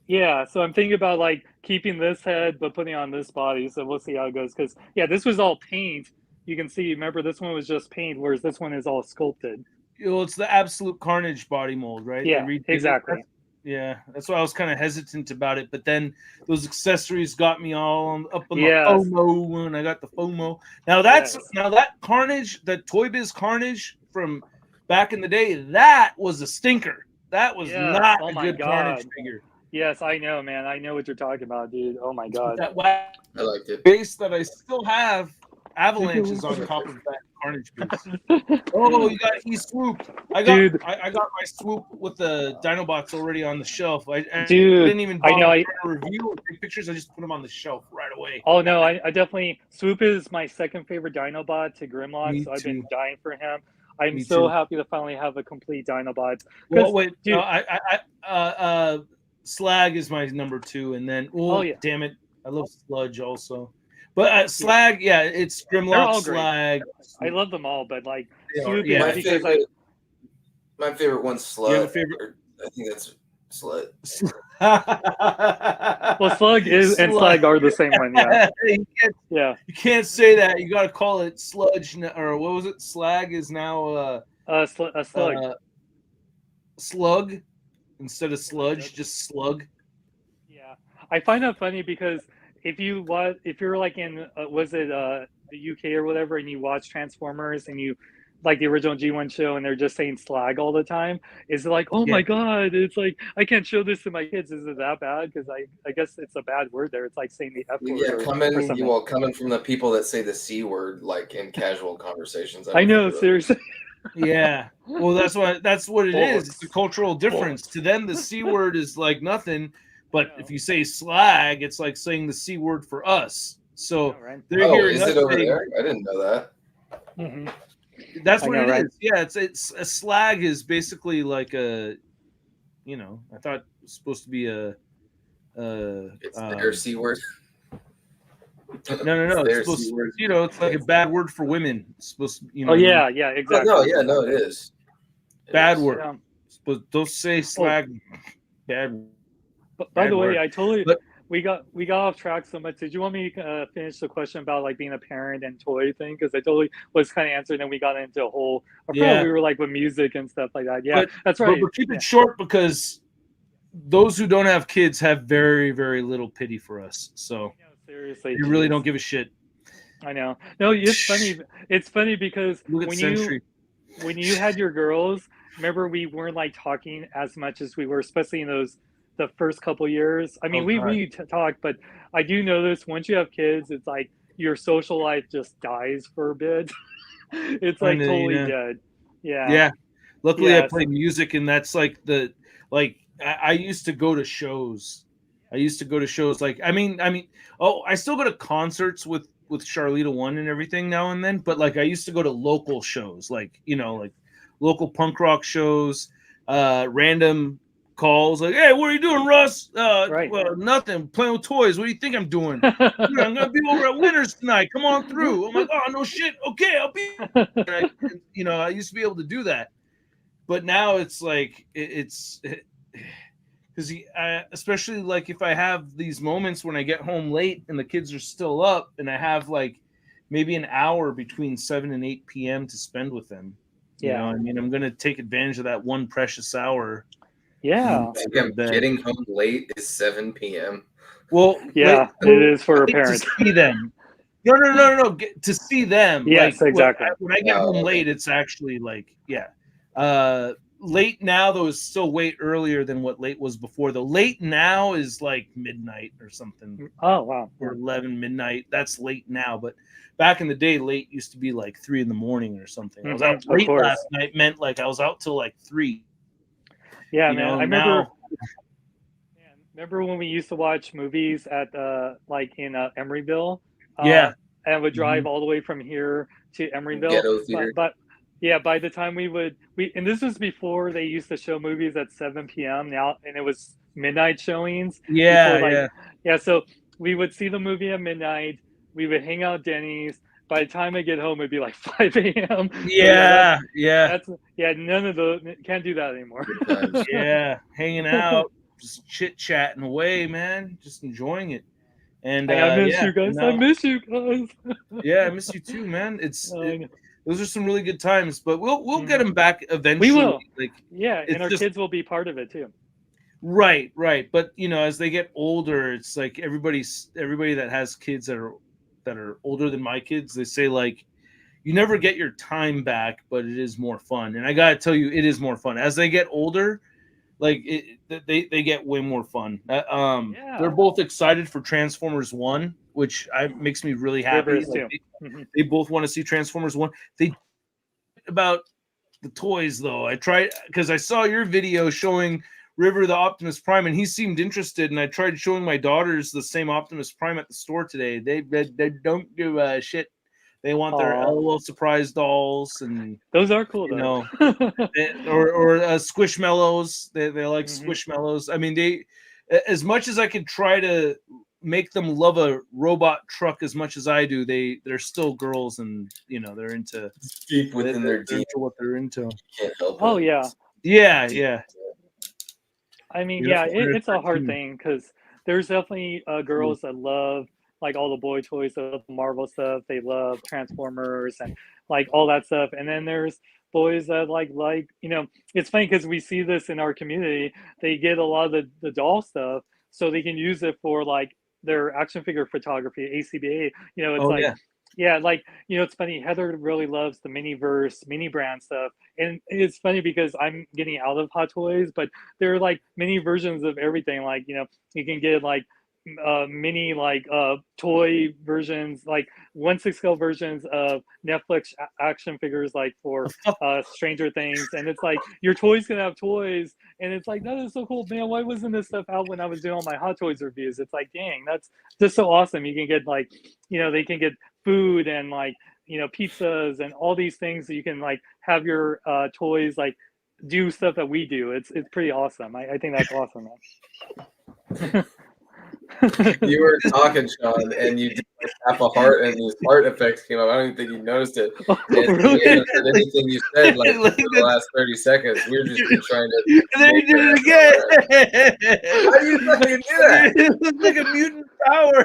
Yeah, so I'm thinking about like keeping this head but putting on this body. So we'll see how it goes. Because yeah, this was all paint. You can see. Remember, this one was just paint, whereas this one is all sculpted. Well, it's the Absolute Carnage body mold, right? Yeah, exactly. Yeah, that's why I was kind of hesitant about it. But then those accessories got me all up on the FOMO, and I got the FOMO. Now that Carnage, that Toy Biz Carnage from back in the day, that was a stinker. That was not a good Carnage figure. Yes, I know, man. I know what you're talking about, dude. Oh my god. That I liked it. base that I still have, avalanches on top of that Carnage base. Oh, you got swoop. I got my swoop with the Dinobots already on the shelf. I didn't even bother to review or take pictures. I just put them on the shelf right away. Oh no, I definitely swoop is my second favorite Dinobot to Grimlock, so I've been dying for him. I'm so happy to finally have a complete Dinobot. Well, wait, dude, no, Slag is my number 2, and then damn it, I love Sludge also. But Slag, it's Grimlock, Slag. I love them all, but like Swoop my favorite one's Slug. I think that's Slug. Well, Slug and Slag are the same one, yeah. You can't say that. You got to call it Sludge, or what was it? Slag is now a Slug. Slug. Instead of Sludge, just Slug. Yeah, I find that funny because if you're like in the UK or whatever, and you watch Transformers and you like the original G1 show, and they're just saying Slag all the time, is it like, oh my god, it's like I can't show this to my kids. Is it that bad? Because I guess it's a bad word there. It's like saying the F word. Yeah, coming from the people that say the C word like in casual conversations. I know, seriously. Yeah, well, that's what it is. It's a cultural difference. To them, the C word is like nothing, but if you say Slag, it's like saying the C word for us. So they're hearing is it over there? I didn't know that. Mm-hmm. That's what it is. Yeah, it's a Slag is basically like a, I thought it was supposed to be it's their C word. No. It's supposed to, it's like a bad word for women. It's supposed to, Oh yeah, exactly. No, it is. Bad word. Yeah. But don't say Slag. Bad. But by the way, we got off track so much. Did you want me to finish the question about like being a parent and toy thing? Because I totally was kind of answering, and we got into a whole. We were like with music and stuff like that. Yeah, that's right. But we'll keep it short because those who don't have kids have very, very little pity for us. So. Seriously, you really don't give a shit. I know. No, it's funny. It's funny because when you had your girls, remember we weren't like talking as much as we were, especially in the first couple years. I mean, we talked, but I do notice once you have kids, it's like your social life just dies for a bit. It's like totally dead. Yeah. Yeah. Luckily, I play music, and that's like I used to go to shows. I still go to concerts with Charlita One and everything now and then, but like I used to go to local shows, like local punk rock shows, random calls, like, hey, what are you doing, Russ? Well, nothing, playing with toys. What do you think I'm doing? I'm gonna be over at Winners tonight. Come on through. I'm like, oh no shit. Okay, I'll be. I used to be able to do that, but now it's like it's. Because especially like if I have these moments when I get home late and the kids are still up, and I have like maybe an hour between 7 and 8 p.m. to spend with them. I'm going to take advantage of that one precious hour. Yeah. Getting home late is 7 p.m. Well, it is for a parent. To see them. No. To see them. Yes, like, exactly. When I get home late, it's actually like, late now, though, is still way earlier than what late was before. Though late now is like midnight or something. Oh, wow. Or 11 midnight. That's late now. But back in the day, late used to be like 3 a.m. or something. I was out late last night. Meant like I was out till like 3. Yeah, man. I remember. Remember when we used to watch movies at like in Emeryville? And would drive all the way from here to Emeryville. Ghetto theater. But Yeah, by the time and this was before they used to show movies at 7 p.m. now, and it was midnight showings Yeah, before yeah. yeah, so we would see the movie at midnight, we would hang out at Denny's. By the time I get home, it'd be like 5 a.m. So Yeah, yeah. that's none of those, can't do that anymore. Yeah, hanging out, just chit-chatting away, man, just enjoying it. And I miss yeah, you guys. now, I miss you guys. yeah, I miss you too, man. Those are some really good times, but we'll get them back eventually. We will. Like, yeah, and our kids will be part of it too. Right. But as they get older, it's like everybody that has kids that are older than my kids, they say like, you never get your time back, but it is more fun. And I gotta tell you, it is more fun as they get older. Like they get way more fun. They're both excited for Transformers 1, which makes me really happy. Like, they both want to see Transformers 1. They about the toys though. I tried because I saw your video showing River the Optimus Prime, and he seemed interested. And I tried showing my daughters the same Optimus Prime at the store today. They don't give a shit. They want their LOL surprise dolls, and those are cool though. or Squishmallows. They like Squishmallows. I mean, they, as much as I could try to make them love a robot truck as much as I do, they're still girls, and they're into deep within their deep what they're into. Can't help it. Yeah. I mean, it's a hard thing because there's definitely girls that love like all the boy toys, the Marvel stuff. They love Transformers and like all that stuff. And then there's boys that like it's funny because we see this in our community. They get a lot of the doll stuff so they can use it for like their action figure photography, ACBA. It's funny. Heather really loves the Miniverse, mini brand stuff. And it's funny because I'm getting out of Hot Toys, but there are like mini versions of everything. Like, you can get like mini toy versions, like 1/6 scale versions of Netflix action figures, like for Stranger Things. And it's like your toys can have toys, and it's like, that is so cool, man. Why wasn't this stuff out when I was doing all my Hot Toys reviews? It's like, dang, that's just so awesome. You can get like, they can get food and like pizzas and all these things that you can like have your toys like do stuff that we do. It's pretty awesome. I think that's awesome, man. You were talking, Sean, and you did like half a heart, and these heart effects came up. I don't even think you noticed it. And really? We haven't heard anything you said like for the last 30 seconds. We're just trying to. And then you did it again. How do you fucking do that? It looks like a mutant power.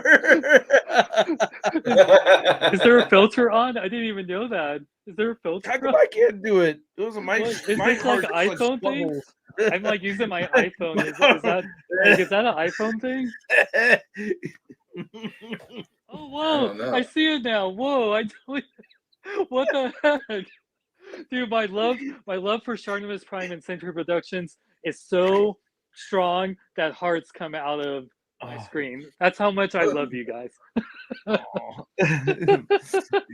Is there a filter on? I didn't even know that. Is there a filter? How come I can't do it? It was my. Is this like an iPhone thing? I'm like using my iPhone. Is that an iPhone thing? Oh whoa! I see it now. Whoa! What the heck, dude? My love for Charmis Prime and Century Productions is so strong that hearts come out of my screen. That's how much I love you guys. You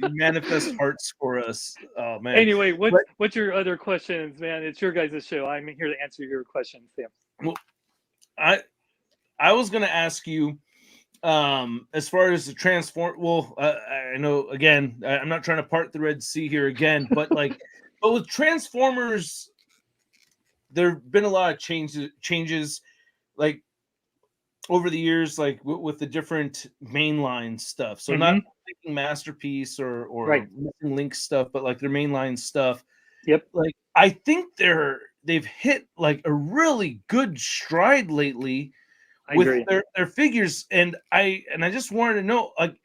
manifest hearts for us. Oh man. Anyway, what's your other questions, man? It's your guys' show. I'm here to answer your questions, Sam. Well, I was gonna ask you, as far as the transform. Well, I know again, I'm not trying to part the Red Sea here again, but like, but with Transformers, there've been a lot of changes, like over the years, like with the different mainline stuff. So not thinking Masterpiece or Missing Link stuff, but like their mainline stuff. Yep. Like I think they've hit like a really good stride lately with their figures, and I just wanted to know, like,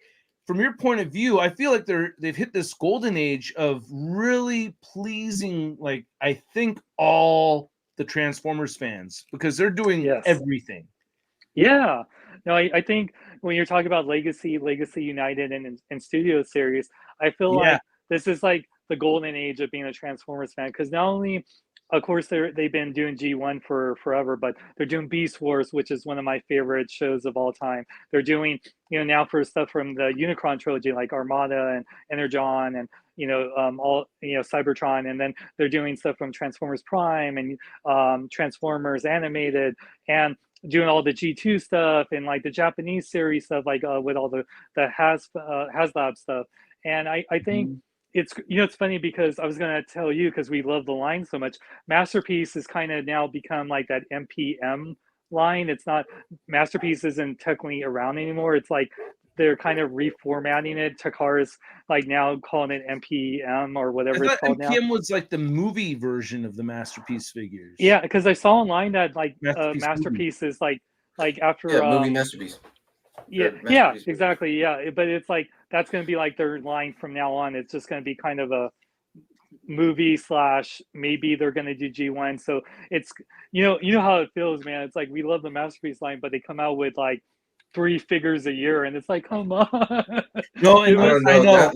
from your point of view, I feel like they've hit this golden age of really pleasing, like, I think all the Transformers fans, because they're doing everything. Yeah. No, I think when you're talking about Legacy United and Studio Series, I feel like this is like the golden age of being a Transformers fan, because not only, of course, they've been doing G1 for forever, but they're doing Beast Wars, which is one of my favorite shows of all time. They're doing, now for stuff from the Unicron trilogy, like Armada and Energon and, all, Cybertron. And then they're doing stuff from Transformers Prime and Transformers Animated, and doing all the G2 stuff and like the Japanese series stuff, like with all the HasLab stuff. And I think it's it's funny because I was gonna tell you because we love the line so much. Masterpiece has kind of now become like that MPM line. It's not Masterpiece isn't technically around anymore. It's like they're kind of reformatting it. Takara's like now calling it MPM or I whatever thought it's called now. MPM was like the movie version of the Masterpiece figures. Yeah, because I saw online that like Masterpiece Masterpiece is like after movie Masterpiece. yeah, yeah, exactly. Yeah, but it's like that's going to be like their line from now on. It's just going to be kind of a movie slash maybe they're going to do G1. So it's you know how it feels, man. It's like we love the Masterpiece line, but they come out with like 3 figures a year, and it's like, come on. No, and I know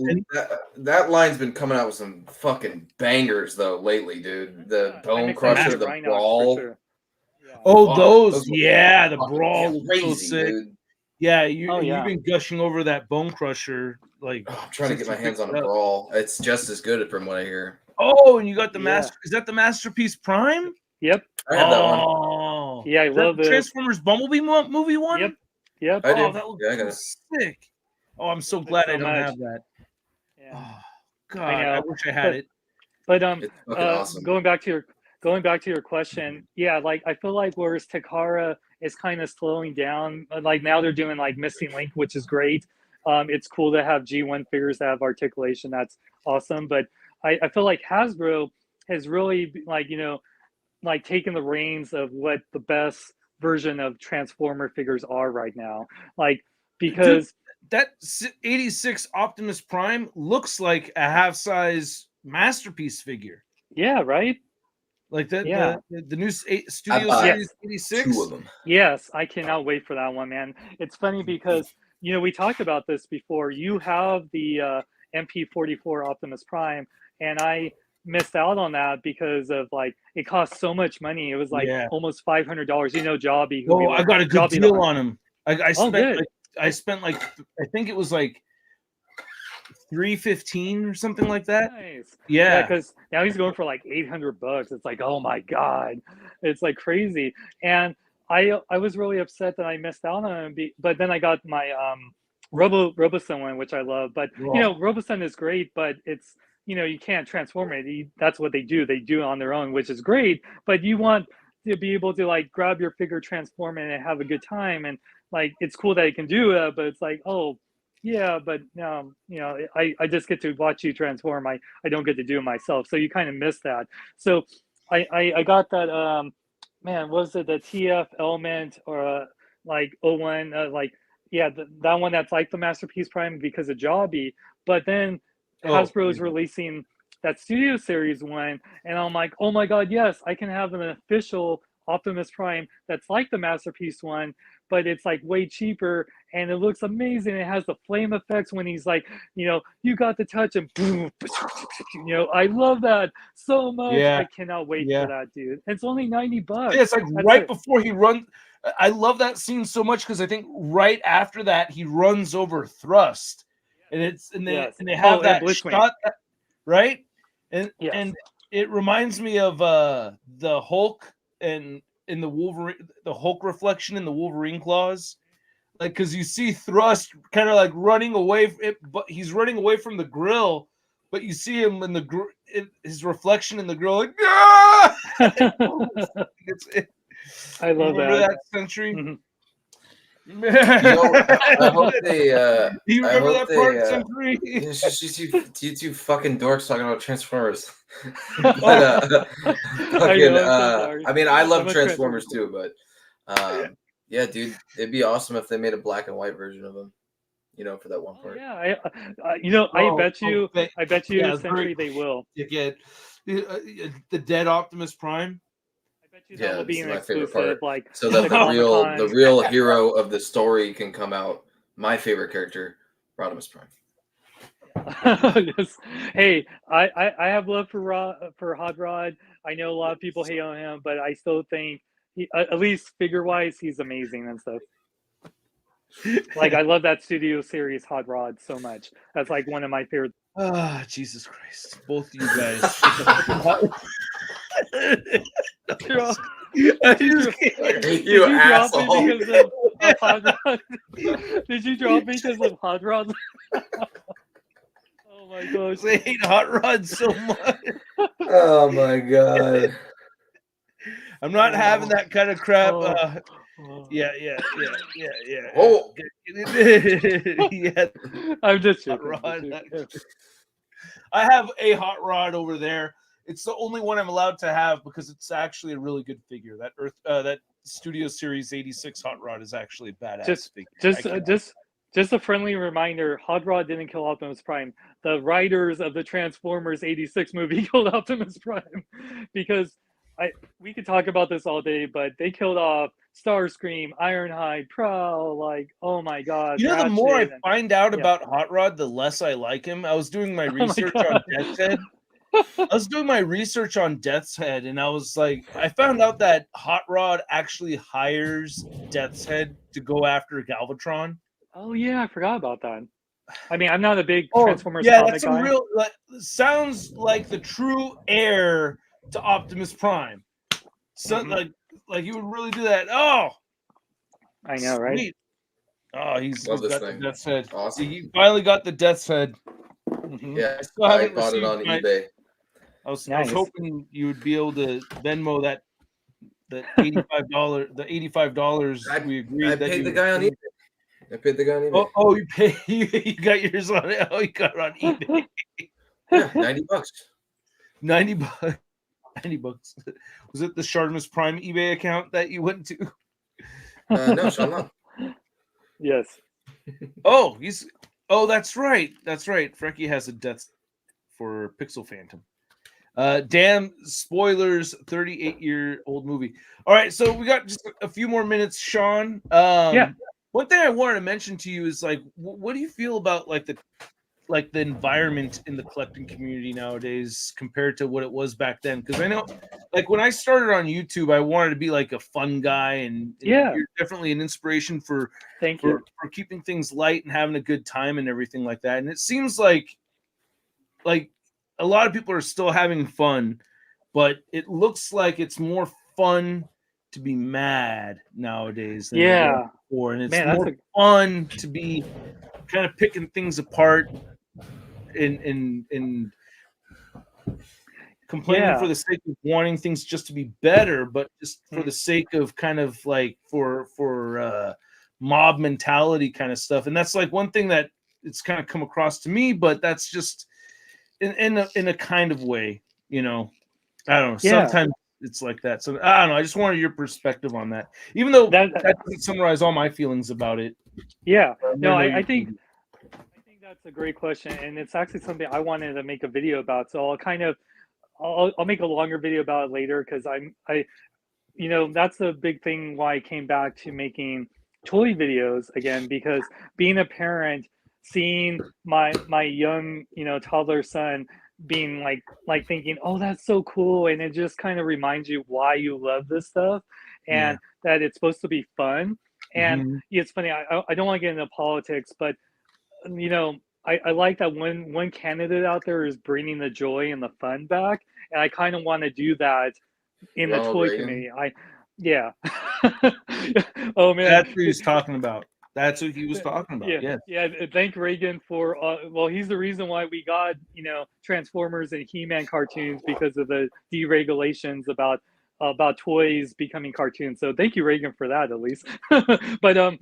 that line's been coming out with some fucking bangers though lately, dude. The Bone Crusher, the Brawl. Sure. Yeah. Oh, those yeah, the Brawl crazy, was so sick. Dude. Yeah, you've been gushing over that Bone Crusher. Like, I'm trying to get my hands on a Brawl. It's just as good from what I hear. Oh, and you got the master. Is that the Masterpiece Prime? Yep. I have that one. Yeah, I love the Transformers Bumblebee movie one. Yep. I do. That looks sick. Oh, I'm so glad I don't have that. Yeah. Oh, God, I wish I had it. But awesome. going back to your question, yeah, like I feel like whereas Takara is kind of slowing down, like now they're doing like Missing Link, which is great. It's cool to have G1 figures that have articulation. That's awesome. But I feel like Hasbro has really like taken the reins of what the best version of Transformer figures are right now. Like because that 86 Optimus Prime looks like a half-size Masterpiece figure. Yeah, right? Like that, yeah. The new Studio Series 86. 2 of them. Yes, I cannot wait for that one, man. It's funny because we talked about this before. You have the MP44 Optimus Prime, and I missed out on that because of like it cost so much money. It was like almost $500. Jobby. Oh, I got a good deal on him. I spent like I think it was like $315 or something like that. Nice. Yeah, because now he's going for like $800. It's like, oh my god, it's like crazy. And I was really upset that I missed out on him. But then I got my Robosun one, which I love. But Robosun is great, but it's you can't transform it. That's what they do. They do it on their own, which is great. But you want to be able to like grab your figure, transform it, and have a good time. And like it's cool that you can do it, but it's like, oh yeah, but I just get to watch you transform. I don't get to do it myself. So you kind of miss that. So I got that man, was it the TF Element or like 01 that one that's like the Masterpiece Prime because of Jobby. But then Hasbro is releasing that Studio Series one, and I'm like, oh my god, yes, I can have an official Optimus Prime that's like the Masterpiece one, but it's like way cheaper and it looks amazing. It has the flame effects when he's like, you got the touch and boom, I love that so much. Yeah. I cannot wait for that, dude. It's only $90. Yeah, it's like before he runs. I love that scene so much because I think right after that he runs over Thrust, and they have that shot, right? And it reminds me of the Hulk and in the Wolverine, the Hulk reflection in the Wolverine claws, like because you see Thrust kind of like running away, but he's running away from the grill, but you see him in his reflection in the grill, like ah! I love that century. Mm-hmm. I hope they. Do you remember that part, Century? It's just you two fucking dorks talking about Transformers. But, I mean, I love Transformers too, but yeah, dude, it'd be awesome if they made a black and white version of them. For that one part. Yeah, I bet you, Century, they will. You get the dead Optimus Prime. Yeah, will be this an is my favorite exclusive, part. like So that the real hero of the story can come out. My favorite character, Rodimus Prime. Yes. Hey, I have love for Hot Rod. I know a lot of people hate on him, but I still think he, at least figure wise, he's amazing and stuff. Like I love that Studio Series Hot Rod so much. That's like one of my favorite. Ah, Jesus Christ! Both of you guys. You asshole! Of Hot Rod? Did you drop me because of Hot Rod? Oh my gosh. They hate hot rods so much. Oh my god. I'm not having that kind of crap. Yeah. Oh. Yeah. I'm just Hot joking. rod. I have a hot rod over there. It's the only one I'm allowed to have because it's actually a really good figure. That Studio Series 86 hot rod is actually a badass figure. Just a friendly reminder, Hot Rod didn't kill Optimus Prime. The writers of the Transformers 86 movie killed Optimus Prime because we could talk about this all day, but they killed off Starscream, Ironhide, Prowl, like, oh my god. You know, the more I find out yeah. about Hot Rod, the less I like him. I was doing my research Oh my on Death's Head. I was doing my research on Death's Head, and I was like, I found out that Hot Rod actually hires Death's Head to go after Galvatron. Oh yeah, I forgot about that. I mean, I'm not a big Transformers yeah, comic that's guy. a real sounds like the true heir to Optimus Prime. So like you would really do that. Oh, I know, right? Sweet. Oh, he's got the Death's Head. Awesome. He finally got the Death's Head. Yeah, I bought it on eBay. I was hoping you would be able to Venmo that $85. The $85 we agreed. I paid the guy on eBay. I paid the guy on eBay. Oh, you pay you got yours on it. Oh, you got it on eBay. Yeah, $90. 90 bucks. 90 bucks. Was it the Charmis Prime eBay account that you went to? No, Sean. Yes. Oh, that's right. That's right. Frecky has a death for Pixel Phantom. Damn spoilers, 38-year-old movie. All right, so we got just a few more minutes, Sean. Yeah. One thing I wanted to mention to you is like, what do you feel about like the environment in the collecting community nowadays compared to what it was back then? Because I know, like when I started on YouTube, I wanted to be like a fun guy, and you're definitely an inspiration for keeping things light and having a good time and everything like that. And it seems like a lot of people are still having fun, but it looks like it's more fun to be mad nowadays than it was before. And it's more fun to be kind of picking things apart and complaining for the sake of wanting things just to be better, but just for the sake of kind of like for mob mentality kind of stuff. And that's like one thing that it's kind of come across to me, but that's just in a kind of way, you know. I don't know. Sometimes it's like that. So I don't know. I just wanted your perspective on that, even though that doesn't summarize all my feelings about it. Yeah. No, I think that's a great question, and it's actually something I wanted to make a video about. So I'll make a longer video about it later because that's a big thing why I came back to making toy videos again, because being a parent, seeing my young toddler son being like thinking, oh, that's so cool, and it just kind of reminds you why you love this stuff and that it's supposed to be fun. And it's funny, I don't want to get into politics, but I like that one candidate out there is bringing the joy and the fun back, and I kind of want to do that in the toy community. Oh man, that's what he's talking about. That's what he was talking about. Yeah. Thank Reagan for he's the reason why we got Transformers and He-Man cartoons, because of the deregulations about toys becoming cartoons. So thank you, Reagan, for that at least. But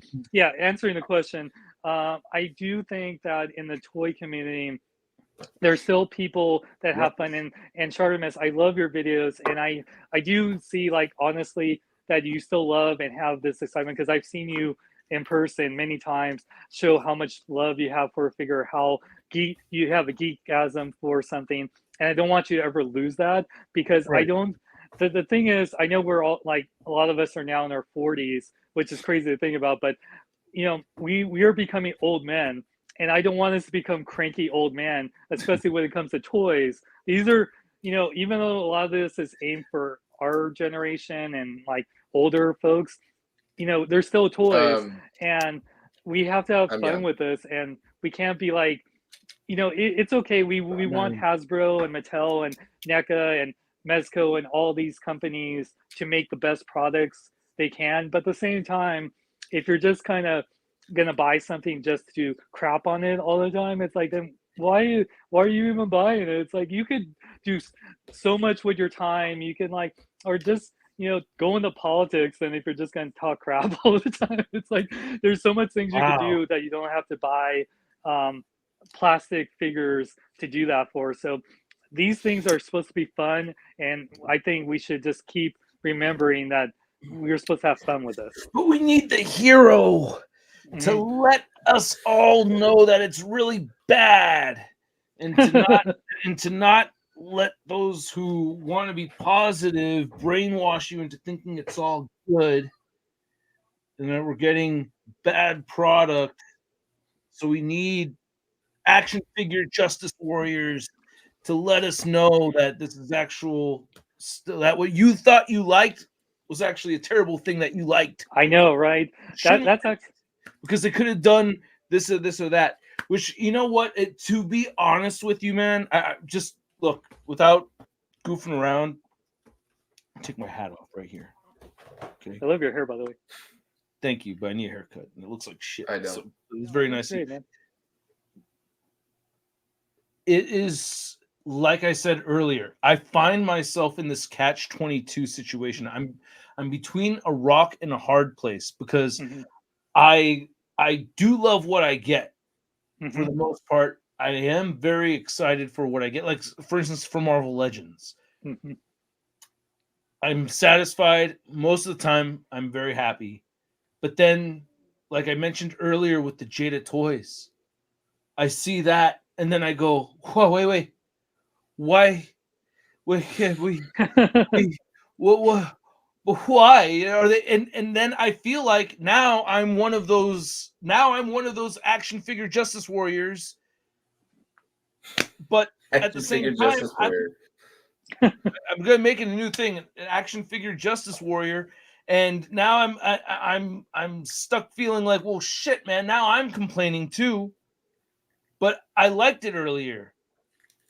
answering the question, I do think that in the toy community, there's still people that have fun. And Charmis, I love your videos, and I do see, like, honestly, that you still love and have this excitement, because I've seen you in person many times show how much love you have for a figure, how you have a geekasm for something, and I don't want you to ever lose that, because I don't. The thing is, I know we're all, like, a lot of us are now in our 40s, which is crazy to think about, but we are becoming old men, and I don't want us to become cranky old men, especially when it comes to toys. These are, even though a lot of this is aimed for our generation and like older folks, they're still toys, and we have to have fun with this, and we can't be like, it's okay. We want Hasbro and Mattel and NECA and Mezco and all these companies to make the best products they can, but at the same time, if you're just kind of gonna buy something just to crap on it all the time, it's like, then why are you even buying it? It's like you could do so much with your time. You can like, or just go into politics. And if you're just gonna talk crap all the time, it's like there's so much things you could do that you don't have to buy plastic figures to do that for. So these things are supposed to be fun, and I think we should just keep remembering that we're supposed to have fun with this. But we need the hero to let us all know that it's really bad, and to not let those who want to be positive brainwash you into thinking it's all good and that we're getting bad product. So we need action figure justice warriors to let us know that this is that what you thought you liked was actually a terrible thing that you liked. I know, right? That's actually because they could have done this or that. Which, you know what? To be honest with you, man, I just look, without goofing around, I'll take my hat off right here. Okay. I love your hair, by the way. Thank you, but I need a haircut, and it looks like shit. I know. So it was very nice. Great, man. It is, like I said earlier, I find myself in this catch-22 situation. I'm between a rock and a hard place because I do love what I get. For the most part, I am very excited for what I get. Like, for instance, for Marvel Legends. I'm satisfied most of the time. I'm very happy. But then, like I mentioned earlier with the Jada toys, I see that and then I go, whoa, wait. Why? What? Why are they? And then I feel like now I'm one of those action figure justice warriors. But at the same time, I'm gonna make it a new thing, an action figure justice warrior. And now I'm stuck feeling like, well, shit, man. Now I'm complaining too. But I liked it earlier.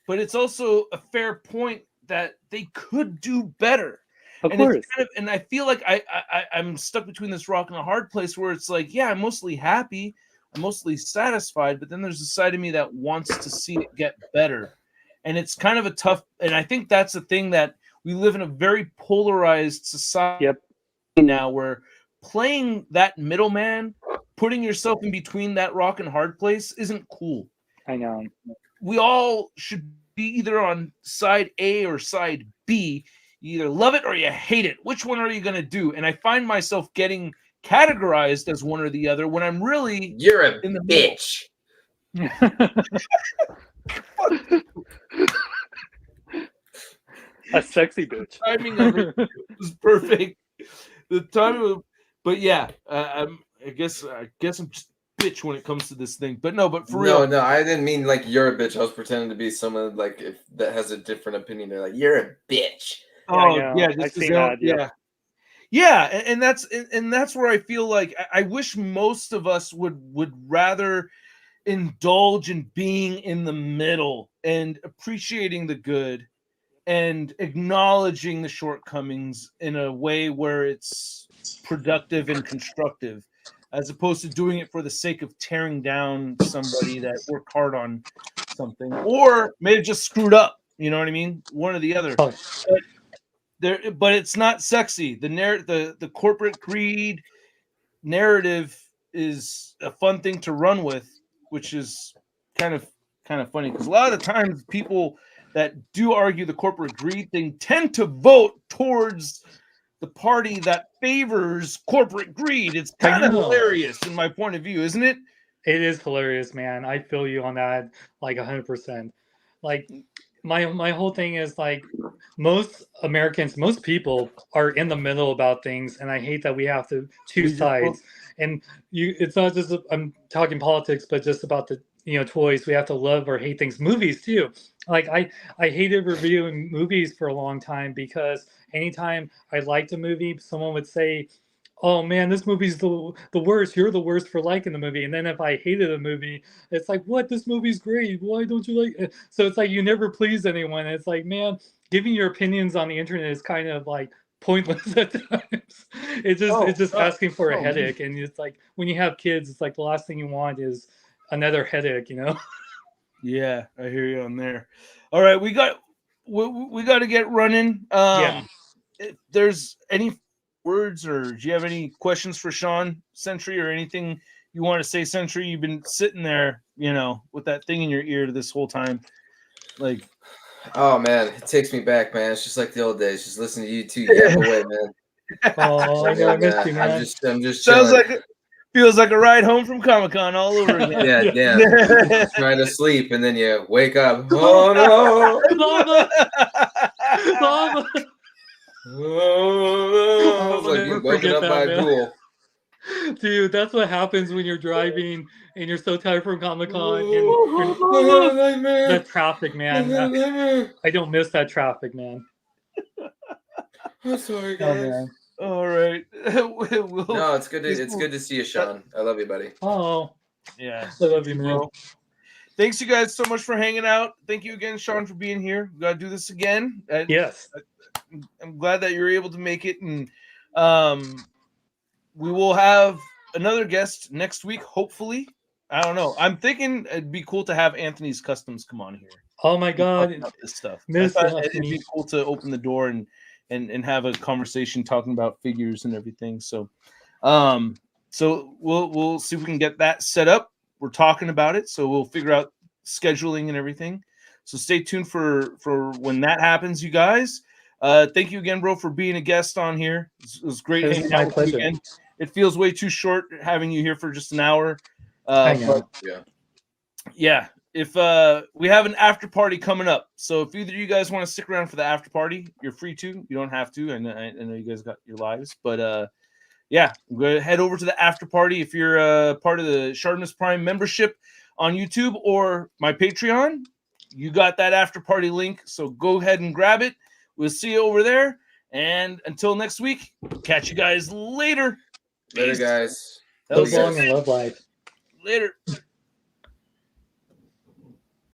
But it's also a fair point that they could do better. Of course. And I feel like I'm stuck between this rock and a hard place where it's like, yeah, I'm mostly happy, I'm mostly satisfied, but then there's a side of me that wants to see it get better. And it's kind of a tough, and I think that's the thing, that we live in a very polarized society now, where playing that middleman, putting yourself in between that rock and hard place isn't cool. I know. We all should be either on side A or side B. You either love it or you hate it. Which one are you going to do? And I find myself getting categorized as one or the other when I'm really you're a in the bitch. A sexy bitch. The timing of it was perfect. The timing was, but yeah, I guess I'm just a bitch when it comes to this thing. But for real. No, I didn't mean like you're a bitch. I was pretending to be someone like that has a different opinion. They're like, you're a bitch. Oh yeah, I've seen that. Yeah, and that's where I feel like I wish most of us would rather indulge in being in the middle and appreciating the good and acknowledging the shortcomings in a way where it's productive and constructive, as opposed to doing it for the sake of tearing down somebody that worked hard on something or may have just screwed up. You know what I mean? One or the other. But it's not sexy. The corporate greed narrative is a fun thing to run with, which is kind of funny, because a lot of the times people that do argue the corporate greed thing tend to vote towards the party that favors corporate greed. It's kind of hilarious in my point of view, isn't it? It is hilarious, man. I feel you on that, like 100%. Like my whole thing is like most Americans, most people are in the middle about things, and I hate that we have to choose sides. And it's not just I'm talking politics, but just about the toys. We have to love or hate things. Movies too. Like I hated reviewing movies for a long time, because anytime I liked a movie, someone would say, oh man, this movie's the worst. You're the worst for liking the movie. And then if I hated a movie, it's like, what? This movie's great. Why don't you like it? So it's like you never please anyone. It's like, man, giving your opinions on the internet is kind of like pointless at times. It's just asking for a headache. And it's like when you have kids, it's like the last thing you want is another headache, Yeah, I hear you on there. All right, we got to get running. Yeah. If there's any words or do you have any questions for Sean Sentry or anything you want to say, Sentry? You've been sitting there, with that thing in your ear this whole time. Like, oh man, it takes me back, man. It's just like the old days. Just listening to you two yap away, man. Oh, I know, I missed you, man. I'm just sounds chilling. Feels like a ride home from Comic-Con all over again. Yeah, damn. Trying to sleep and then you wake up. Oh no! Mama! Oh, it's like you're waking up by a ghoul. Dude, that's what happens when you're driving and you're so tired from Comic-Con and the traffic, man. I don't miss that traffic, man. I'm sorry, guys. All right. No, it's good to see you, Sean. I love you, buddy. Oh, yeah. I love you, man. Thanks, you guys, so much for hanging out. Thank you again, Sean, for being here. We got to do this again. Yes. I'm glad that you're able to make it, and we will have another guest next week, hopefully. I don't know. I'm thinking it'd be cool to have Anthony's Customs come on here. Oh my God, this stuff. it'd be cool to open the door and have a conversation talking about figures and everything. So, so we'll see if we can get that set up. We're talking about it, so we'll figure out scheduling and everything. So stay tuned for when that happens, you guys. Thank you again, bro, for being a guest on here. It was great hanging out with you again. It feels way too short having you here for just an hour. But yeah. If we have an after party coming up, so if either of you guys want to stick around for the after party, you're free to. You don't have to. I know you guys got your lives, but yeah, go head over to the after party if you're part of the Charmis Prime membership on YouTube or my Patreon. You got that after party link, so go ahead and grab it. We'll see you over there, and until next week, catch you guys later. Later, guys. Live long and love life. Later.